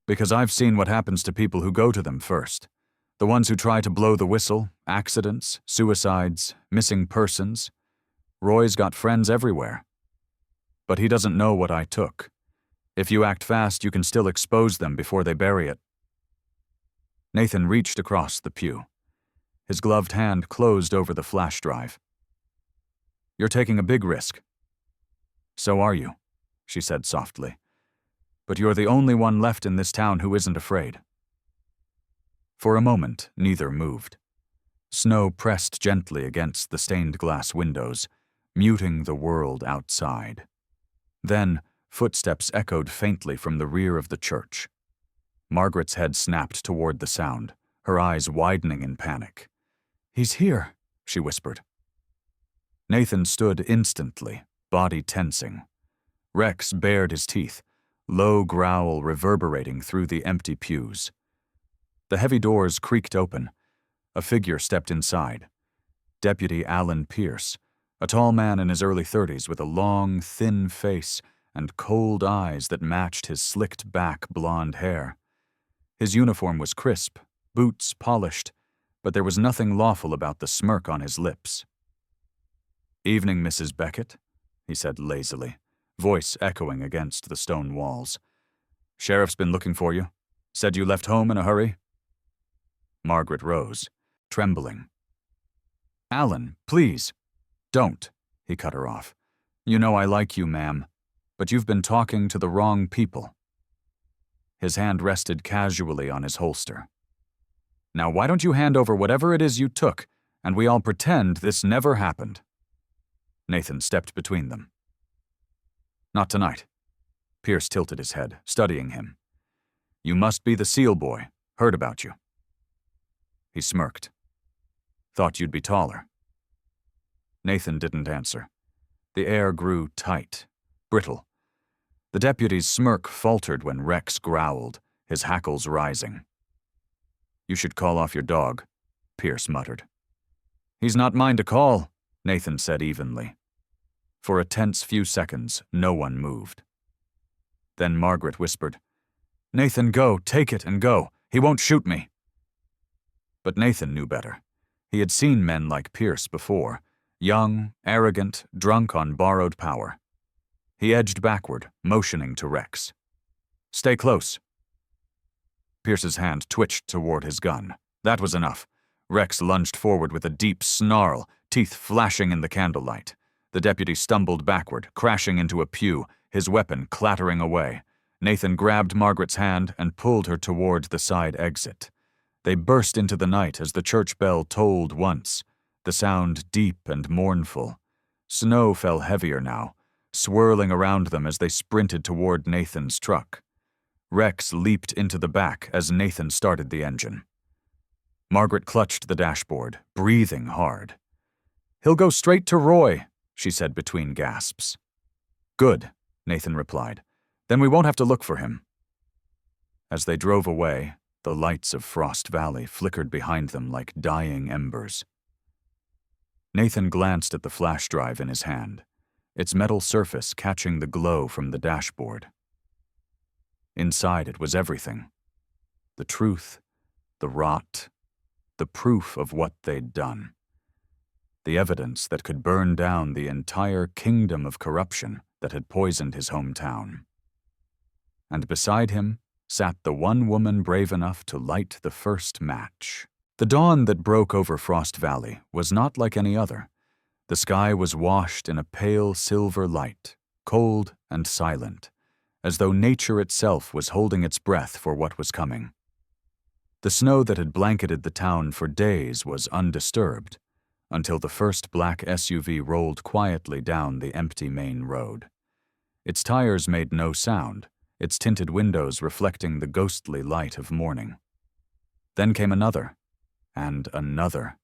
Because I've seen what happens to people who go to them first. The ones who try to blow the whistle, accidents, suicides, missing persons. Roy's got friends everywhere. But he doesn't know what I took. If you act fast, you can still expose them before they bury it. Nathan reached across the pew. His gloved hand closed over the flash drive. You're taking a big risk. So are you, she said softly. But you're the only one left in this town who isn't afraid. For a moment, neither moved. Snow pressed gently against the stained glass windows, muting the world outside. Then, footsteps echoed faintly from the rear of the church. Margaret's head snapped toward the sound, her eyes widening in panic. He's here, she whispered. Nathan stood instantly, body tensing. Rex bared his teeth, low growl reverberating through the empty pews. The heavy doors creaked open. A figure stepped inside. Deputy Alan Pierce, a tall man in his early 30s with a long, thin face and cold eyes that matched his slicked-back blonde hair. His uniform was crisp, boots polished, but there was nothing lawful about the smirk on his lips. "Evening, Mrs. Beckett," he said lazily, voice echoing against the stone walls. "Sheriff's been looking for you. Said you left home in a hurry?" Margaret rose, trembling. "Alan, please." "Don't," he cut her off. "You know I like you, ma'am, but you've been talking to the wrong people." His hand rested casually on his holster. "Now why don't you hand over whatever it is you took, and we all pretend this never happened?" Nathan stepped between them. "Not tonight." Pierce tilted his head, studying him. "You must be the SEAL boy. Heard about you." He smirked. "Thought you'd be taller." Nathan didn't answer. The air grew tight, brittle. The deputy's smirk faltered when Rex growled, his hackles rising. "You should call off your dog," Pierce muttered. "He's not mine to call," Nathan said evenly. For a tense few seconds, no one moved. Then Margaret whispered, "Nathan, go, take it and go. He won't shoot me." But Nathan knew better. He had seen men like Pierce before, young, arrogant, drunk on borrowed power. He edged backward, motioning to Rex. "Stay close." Pierce's hand twitched toward his gun. That was enough. Rex lunged forward with a deep snarl, teeth flashing in the candlelight. The deputy stumbled backward, crashing into a pew, his weapon clattering away. Nathan grabbed Margaret's hand and pulled her toward the side exit. They burst into the night as the church bell tolled once, the sound deep and mournful. Snow fell heavier now, swirling around them as they sprinted toward Nathan's truck. Rex leaped into the back as Nathan started the engine. Margaret clutched the dashboard, breathing hard. "He'll go straight to Roy," she said between gasps. "Good," Nathan replied. "Then we won't have to look for him." As they drove away, the lights of Frost Valley flickered behind them like dying embers. Nathan glanced at the flash drive in his hand, its metal surface catching the glow from the dashboard. Inside it was everything. The truth, the rot, the proof of what they'd done. The evidence that could burn down the entire kingdom of corruption that had poisoned his hometown. And beside him sat the one woman brave enough to light the first match. The dawn that broke over Frost Valley was not like any other. The sky was washed in a pale silver light, cold and silent, as though nature itself was holding its breath for what was coming. The snow that had blanketed the town for days was undisturbed, until the first black SUV rolled quietly down the empty main road. Its tires made no sound, its tinted windows reflecting the ghostly light of morning. Then came another, and another.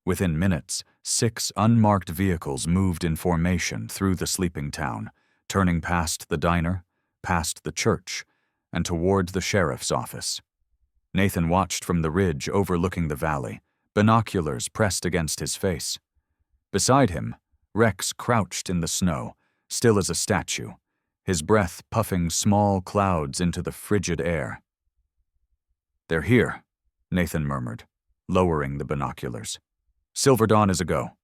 Within minutes, 6 unmarked vehicles moved in formation through the sleeping town, turning past the diner, past the church, and toward the sheriff's office. Nathan watched from the ridge overlooking the valley, binoculars pressed against his face. Beside him, Rex crouched in the snow, still as a statue, his breath puffing small clouds into the frigid air. "They're here," Nathan murmured, lowering the binoculars. "Silver Dawn is a go."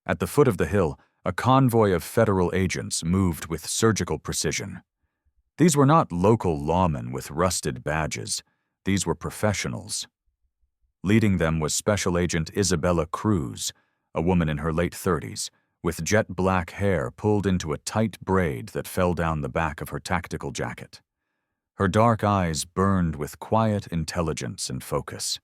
At the foot of the hill, a convoy of federal agents moved with surgical precision. These were not local lawmen with rusted badges. These were professionals. Leading them was Special Agent Isabella Cruz, a woman in her late 30s, with jet black hair pulled into a tight braid that fell down the back of her tactical jacket. Her dark eyes burned with quiet intelligence and focus.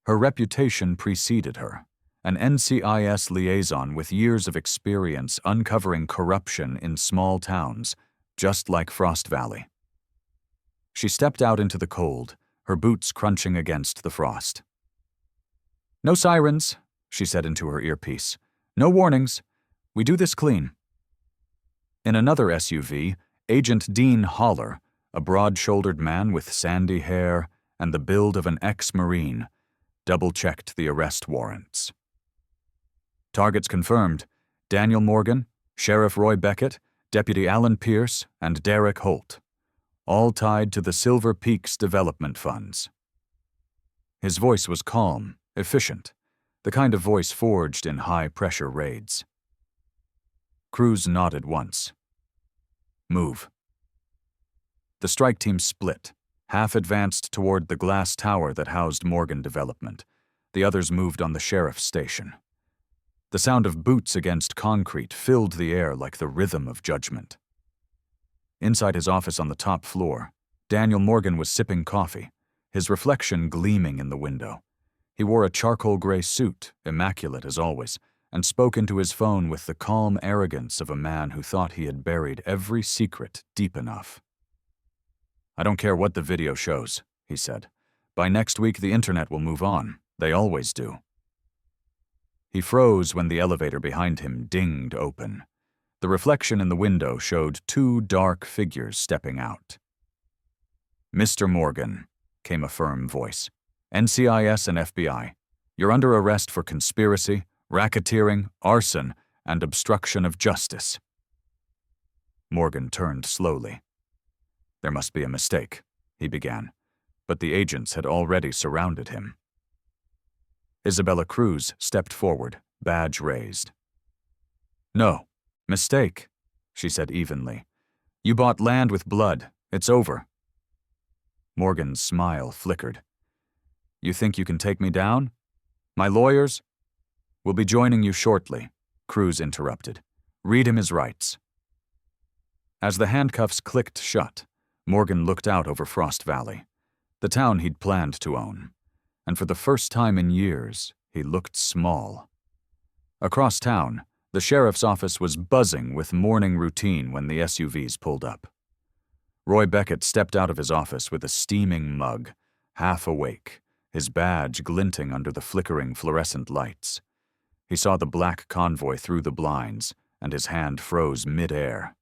Her reputation preceded her, an NCIS liaison with years of experience uncovering corruption in small towns, just like Frost Valley. She stepped out into the cold, her boots crunching against the frost. "No sirens," she said into her earpiece. "No warnings. We do this clean." In another SUV, Agent Dean Holler, a broad-shouldered man with sandy hair and the build of an ex-Marine, double-checked the arrest warrants. Targets confirmed: Daniel Morgan, Sheriff Roy Beckett, Deputy Alan Pierce, and Derek Holt, all tied to the Silver Peaks Development Funds. His voice was calm, efficient, the kind of voice forged in high-pressure raids. Cruz nodded once. "Move." The strike team split, half advanced toward the glass tower that housed Morgan Development. The others moved on the sheriff's station. The sound of boots against concrete filled the air like the rhythm of judgment. Inside his office on the top floor, Daniel Morgan was sipping coffee, his reflection gleaming in the window. He wore a charcoal gray suit, immaculate as always, and spoke into his phone with the calm arrogance of a man who thought he had buried every secret deep enough. "I don't care what the video shows," he said. "By next week the internet will move on. They always do." He froze when the elevator behind him dinged open. The reflection in the window showed 2 dark figures stepping out. "Mr. Morgan," came a firm voice. "NCIS and FBI. You're under arrest for conspiracy, racketeering, arson, and obstruction of justice." Morgan turned slowly. "There must be a mistake," he began, but the agents had already surrounded him. Isabella Cruz stepped forward, badge raised. "No, mistake," she said evenly. "You bought land with blood. It's over." Morgan's smile flickered. "You think you can take me down? My lawyers?" "We'll be joining you shortly," Cruz interrupted. "Read him his rights." As the handcuffs clicked shut, Morgan looked out over Frost Valley, the town he'd planned to own. And for the first time in years, he looked small. Across town, the sheriff's office was buzzing with morning routine when the SUVs pulled up. Roy Beckett stepped out of his office with a steaming mug, half awake, his badge glinting under the flickering fluorescent lights. He saw the black convoy through the blinds, and his hand froze mid-air.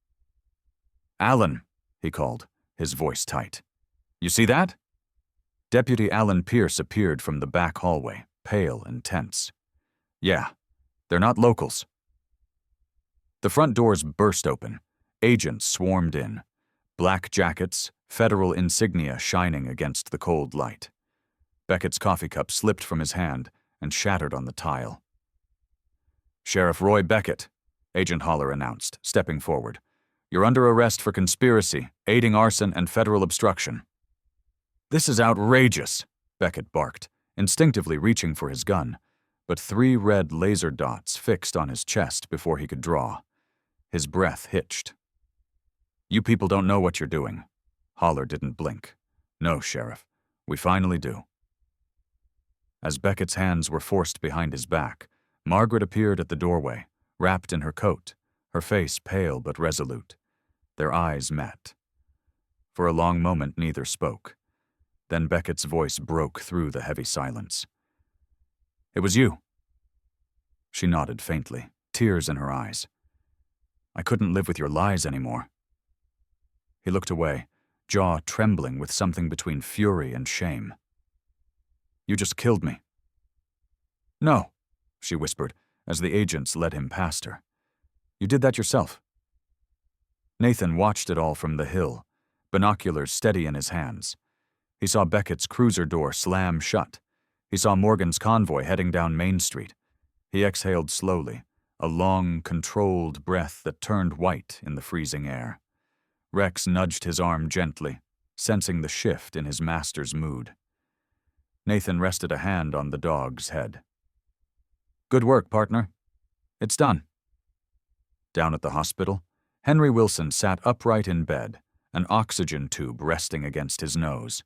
"Alan," he called, his voice tight. "You see that?" Deputy Alan Pierce appeared from the back hallway, pale and tense. "Yeah, they're not locals." The front doors burst open. Agents swarmed in. Black jackets, federal insignia shining against the cold light. Beckett's coffee cup slipped from his hand and shattered on the tile. "Sheriff Roy Beckett," Agent Holler announced, stepping forward. "You're under arrest for conspiracy, aiding arson, and federal obstruction." "This is outrageous," Beckett barked, instinctively reaching for his gun, but 3 red laser dots fixed on his chest before he could draw. His breath hitched. "You people don't know what you're doing." Holler didn't blink. "No, Sheriff, we finally do." As Beckett's hands were forced behind his back, Margaret appeared at the doorway, wrapped in her coat, her face pale but resolute. Their eyes met. For a long moment neither spoke. Then Beckett's voice broke through the heavy silence. "It was you." She nodded faintly, tears in her eyes. "I couldn't live with your lies anymore." He looked away, jaw trembling with something between fury and shame. "You just killed me." "No," she whispered, as the agents led him past her. "You did that yourself." Nathan watched it all from the hill, binoculars steady in his hands. He saw Beckett's cruiser door slam shut. He saw Morgan's convoy heading down Main Street. He exhaled slowly, a long, controlled breath that turned white in the freezing air. Rex nudged his arm gently, sensing the shift in his master's mood. Nathan rested a hand on the dog's head. "Good work, partner. It's done." Down at the hospital, Henry Wilson sat upright in bed, an oxygen tube resting against his nose.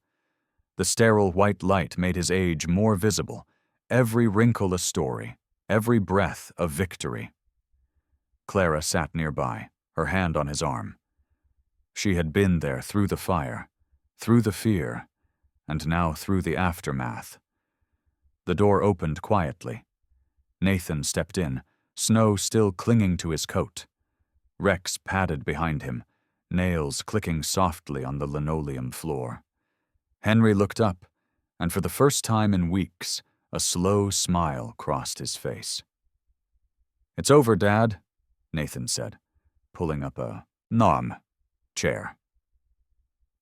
The sterile white light made his age more visible, every wrinkle a story, every breath a victory. Clara sat nearby, her hand on his arm. She had been there through the fire, through the fear, and now through the aftermath. The door opened quietly. Nathan stepped in, snow still clinging to his coat. Rex padded behind him, nails clicking softly on the linoleum floor. Henry looked up, and for the first time in weeks, a slow smile crossed his face. "It's over, Dad," Nathan said, pulling up a chair.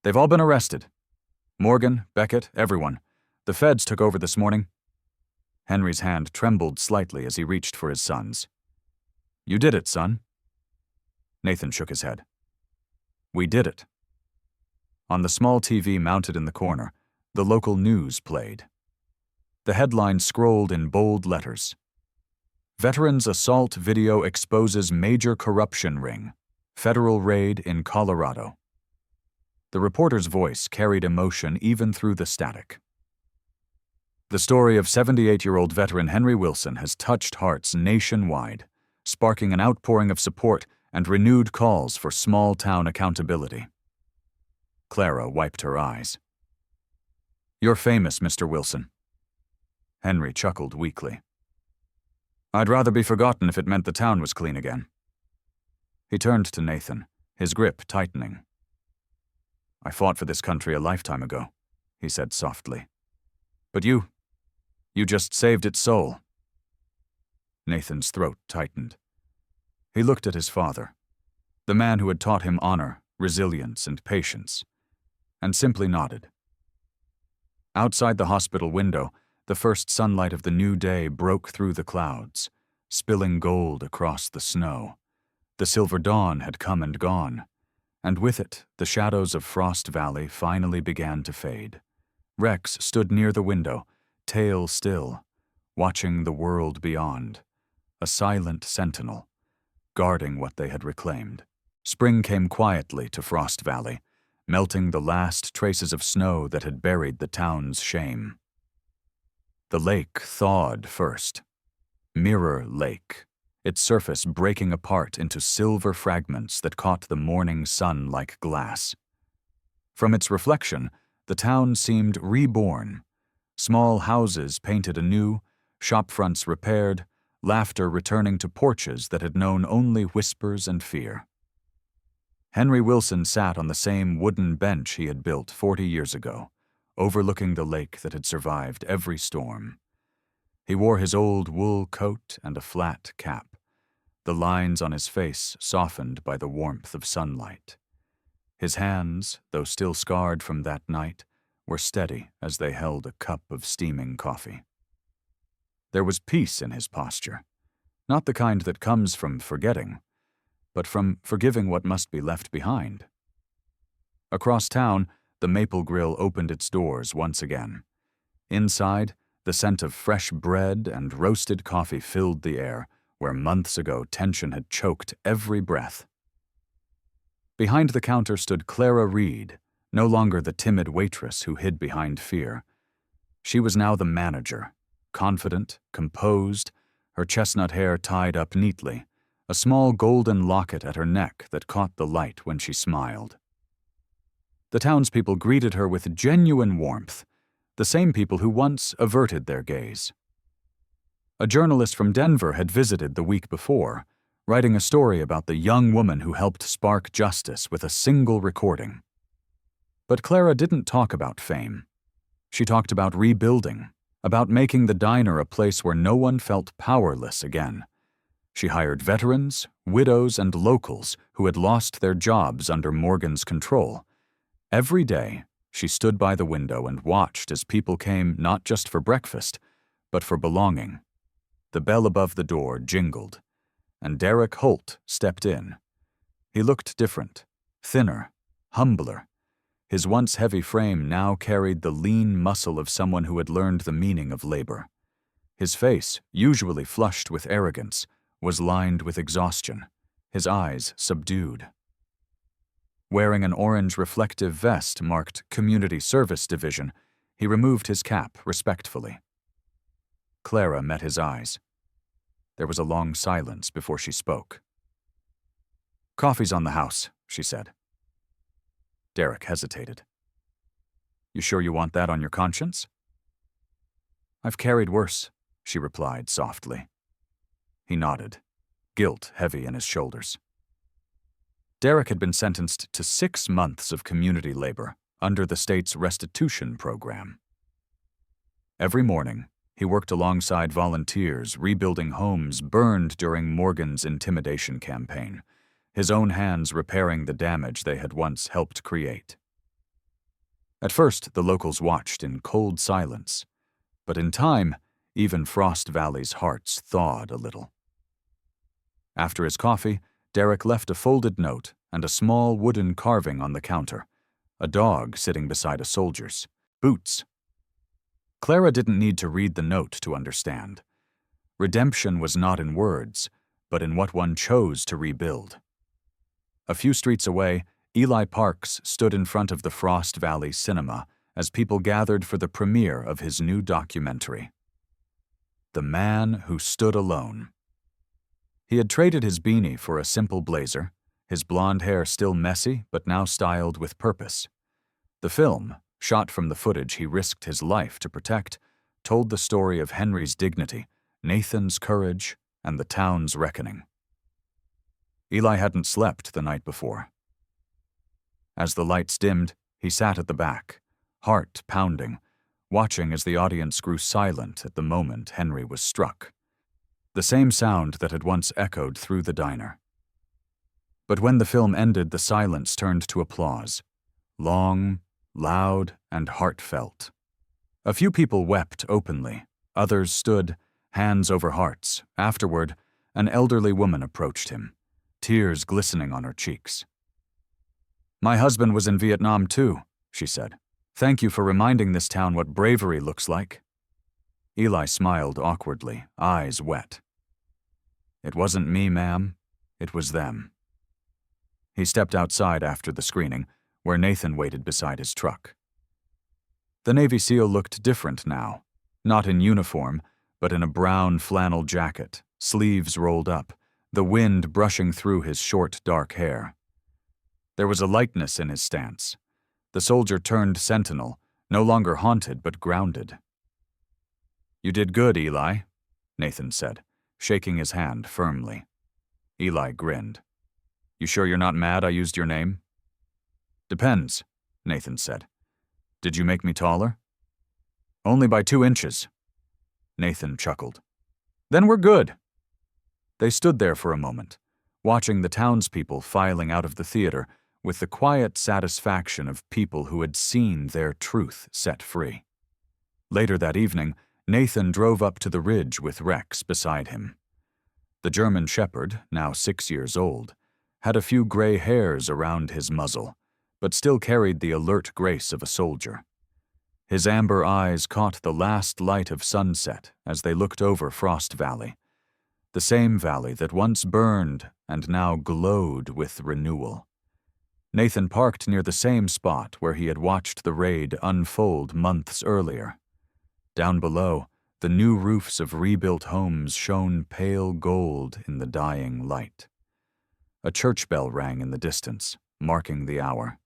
"They've all been arrested. Morgan, Beckett, everyone. The feds took over this morning." Henry's hand trembled slightly as he reached for his son's. "You did it, son." Nathan shook his head. "We did it." On the small TV mounted in the corner, the local news played. The headline scrolled in bold letters. "Veterans Assault Video Exposes Major Corruption Ring. Federal Raid in Colorado." The reporter's voice carried emotion even through the static. "The story of 78-year-old veteran Henry Wilson has touched hearts nationwide, sparking an outpouring of support and renewed calls for small-town accountability." Clara wiped her eyes. "You're famous, Mr. Wilson." Henry chuckled weakly. "I'd rather be forgotten if it meant the town was clean again." He turned to Nathan, his grip tightening. "I fought for this country a lifetime ago," he said softly. "But you just saved its soul." Nathan's throat tightened. He looked at his father, the man who had taught him honor, resilience, and patience, and simply nodded. Outside the hospital window, the first sunlight of the new day broke through the clouds, spilling gold across the snow. The silver dawn had come and gone, and with it, the shadows of Frost Valley finally began to fade. Rex stood near the window, tail still, watching the world beyond, a silent sentinel, guarding what they had reclaimed. Spring came quietly to Frost Valley, melting the last traces of snow that had buried the town's shame. The lake thawed first. Mirror Lake, its surface breaking apart into silver fragments that caught the morning sun like glass. From its reflection, the town seemed reborn. Small houses painted anew, shopfronts repaired, laughter returning to porches that had known only whispers and fear. Henry Wilson sat on the same wooden bench he had built 40 years ago, overlooking the lake that had survived every storm. He wore his old wool coat and a flat cap, the lines on his face softened by the warmth of sunlight. His hands, though still scarred from that night, were steady as they held a cup of steaming coffee. There was peace in his posture, not the kind that comes from forgetting, but from forgiving what must be left behind. Across town, the Maple Grill opened its doors once again. Inside, the scent of fresh bread and roasted coffee filled the air, where months ago tension had choked every breath. Behind the counter stood Clara Reed, no longer the timid waitress who hid behind fear. She was now the manager, confident, composed, her chestnut hair tied up neatly, a small golden locket at her neck that caught the light when she smiled. The townspeople greeted her with genuine warmth, the same people who once averted their gaze. A journalist from Denver had visited the week before, writing a story about the young woman who helped spark justice with a single recording. But Clara didn't talk about fame. She talked about rebuilding, about making the diner a place where no one felt powerless again. She hired veterans, widows, and locals who had lost their jobs under Morgan's control. Every day, she stood by the window and watched as people came not just for breakfast, but for belonging. The bell above the door jingled, and Derek Holt stepped in. He looked different, thinner, humbler. His once heavy frame now carried the lean muscle of someone who had learned the meaning of labor. His face, usually flushed with arrogance, was lined with exhaustion, his eyes subdued. Wearing an orange reflective vest marked Community Service Division, he removed his cap respectfully. Clara met his eyes. There was a long silence before she spoke. "Coffee's on the house," she said. Derek hesitated. "You sure you want that on your conscience?" "I've carried worse," she replied softly. He nodded, guilt heavy in his shoulders. Derek had been sentenced to 6 months of community labor under the state's restitution program. Every morning, he worked alongside volunteers rebuilding homes burned during Morgan's intimidation campaign, his own hands repairing the damage they had once helped create. At first, the locals watched in cold silence, but in time, even Frost Valley's hearts thawed a little. After his coffee, Derek left a folded note and a small wooden carving on the counter, a dog sitting beside a soldier's, boots. Clara didn't need to read the note to understand. Redemption was not in words, but in what one chose to rebuild. A few streets away, Eli Parks stood in front of the Frost Valley Cinema as people gathered for the premiere of his new documentary. The Man Who Stood Alone. He had traded his beanie for a simple blazer, his blonde hair still messy but now styled with purpose. The film, shot from the footage he risked his life to protect, told the story of Henry's dignity, Nathan's courage, and the town's reckoning. Eli hadn't slept the night before. As the lights dimmed, he sat at the back, heart pounding, watching as the audience grew silent at the moment Henry was struck. The same sound that had once echoed through the diner. But when the film ended, the silence turned to applause, long, loud, and heartfelt. A few people wept openly, others stood, hands over hearts. Afterward, an elderly woman approached him, tears glistening on her cheeks. "My husband was in Vietnam too," she said. "Thank you for reminding this town what bravery looks like." Eli smiled awkwardly, eyes wet. "It wasn't me, ma'am. It was them." He stepped outside after the screening, where Nathan waited beside his truck. The Navy SEAL looked different now, not in uniform, but in a brown flannel jacket, sleeves rolled up, the wind brushing through his short, dark hair. There was a lightness in his stance. The soldier turned sentinel, no longer haunted but grounded. "You did good, Eli," Nathan said, shaking his hand firmly. Eli grinned. "You sure you're not mad I used your name?" "Depends," Nathan said. "Did you make me taller?" "Only by 2 inches." Nathan chuckled. "Then we're good." They stood there for a moment, watching the townspeople filing out of the theater with the quiet satisfaction of people who had seen their truth set free. Later that evening, Nathan drove up to the ridge with Rex beside him. The German shepherd, now 6 years old, had a few gray hairs around his muzzle, but still carried the alert grace of a soldier. His amber eyes caught the last light of sunset as they looked over Frost Valley, the same valley that once burned and now glowed with renewal. Nathan parked near the same spot where he had watched the raid unfold months earlier. Down below, The new roofs of rebuilt homes shone pale gold in the dying light. A church bell rang in the distance, marking the hour.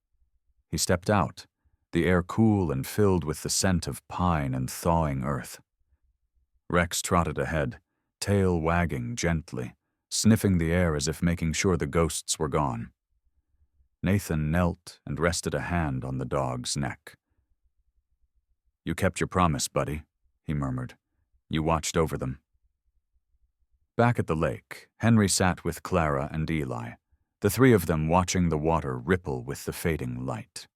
He stepped out, the air cool and filled with the scent of pine and thawing earth. Rex trotted ahead, tail wagging gently, sniffing the air as if making sure the ghosts were gone. Nathan knelt and rested a hand on the dog's neck. "You kept your promise, buddy," he murmured. "You watched over them." Back at the lake, Henry sat with Clara and Eli, the three of them watching the water ripple with the fading light.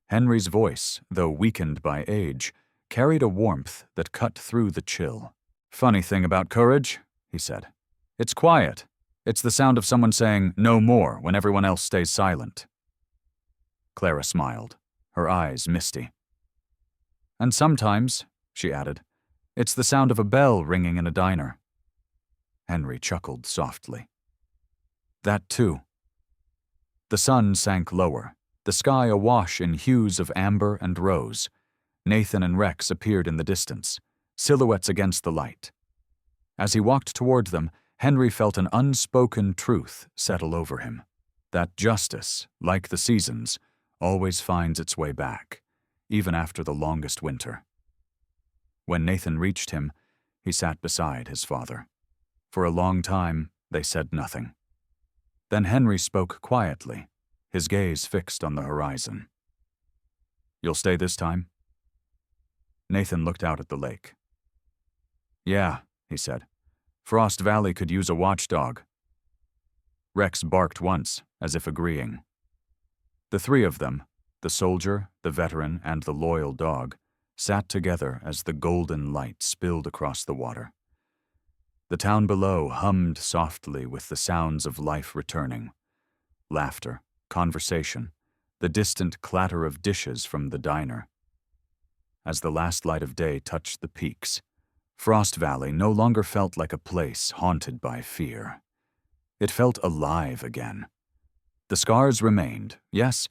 Henry's voice, though weakened by age, carried a warmth that cut through the chill. "Funny thing about courage," he said. "It's quiet. It's the sound of someone saying, 'No more,' when everyone else stays silent." Clara smiled, her eyes misty. "And sometimes," she added, "it's the sound of a bell ringing in a diner." Henry chuckled softly. "That too." The sun sank lower, the sky awash in hues of amber and rose. Nathan and Rex appeared in the distance, silhouettes against the light. As he walked toward them, Henry felt an unspoken truth settle over him, that justice, like the seasons, always finds its way back, even after the longest winter. When Nathan reached him, he sat beside his father. For a long time, they said nothing. Then Henry spoke quietly, his gaze fixed on the horizon. "You'll stay this time?" Nathan looked out at the lake. "Yeah," he said. "Frost Valley could use a watchdog." Rex barked once, as if agreeing. The three of them, the soldier, the veteran, and the loyal dog, sat together as the golden light spilled across the water. The town below hummed softly with the sounds of life returning. Laughter, conversation, the distant clatter of dishes from the diner. As the last light of day touched the peaks, Frost Valley no longer felt like a place haunted by fear. It felt alive again. The scars remained, yes,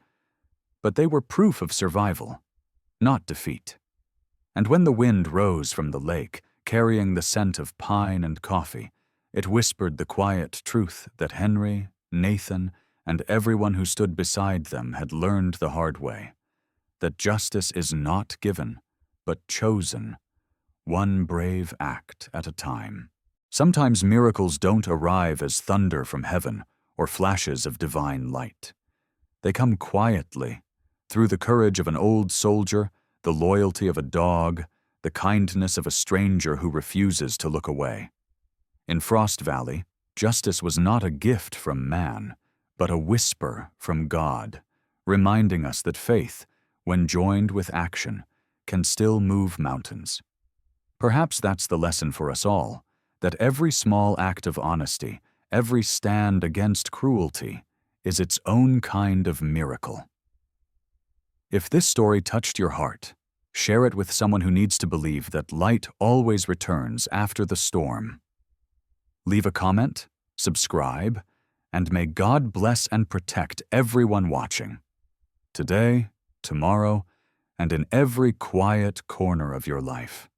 but they were proof of survival, not defeat. And when the wind rose from the lake, carrying the scent of pine and coffee, it whispered the quiet truth that Henry, Nathan, and everyone who stood beside them had learned the hard way, that justice is not given, but chosen, one brave act at a time. Sometimes miracles don't arrive as thunder from heaven or flashes of divine light. They come quietly, through the courage of an old soldier, the loyalty of a dog, the kindness of a stranger who refuses to look away. In Frost Valley, justice was not a gift from man, but a whisper from God, reminding us that faith, when joined with action, can still move mountains. Perhaps that's the lesson for us all, that every small act of honesty, every stand against cruelty, is its own kind of miracle. If this story touched your heart, share it with someone who needs to believe that light always returns after the storm. Leave a comment, subscribe, and may God bless and protect everyone watching, today, tomorrow, and in every quiet corner of your life.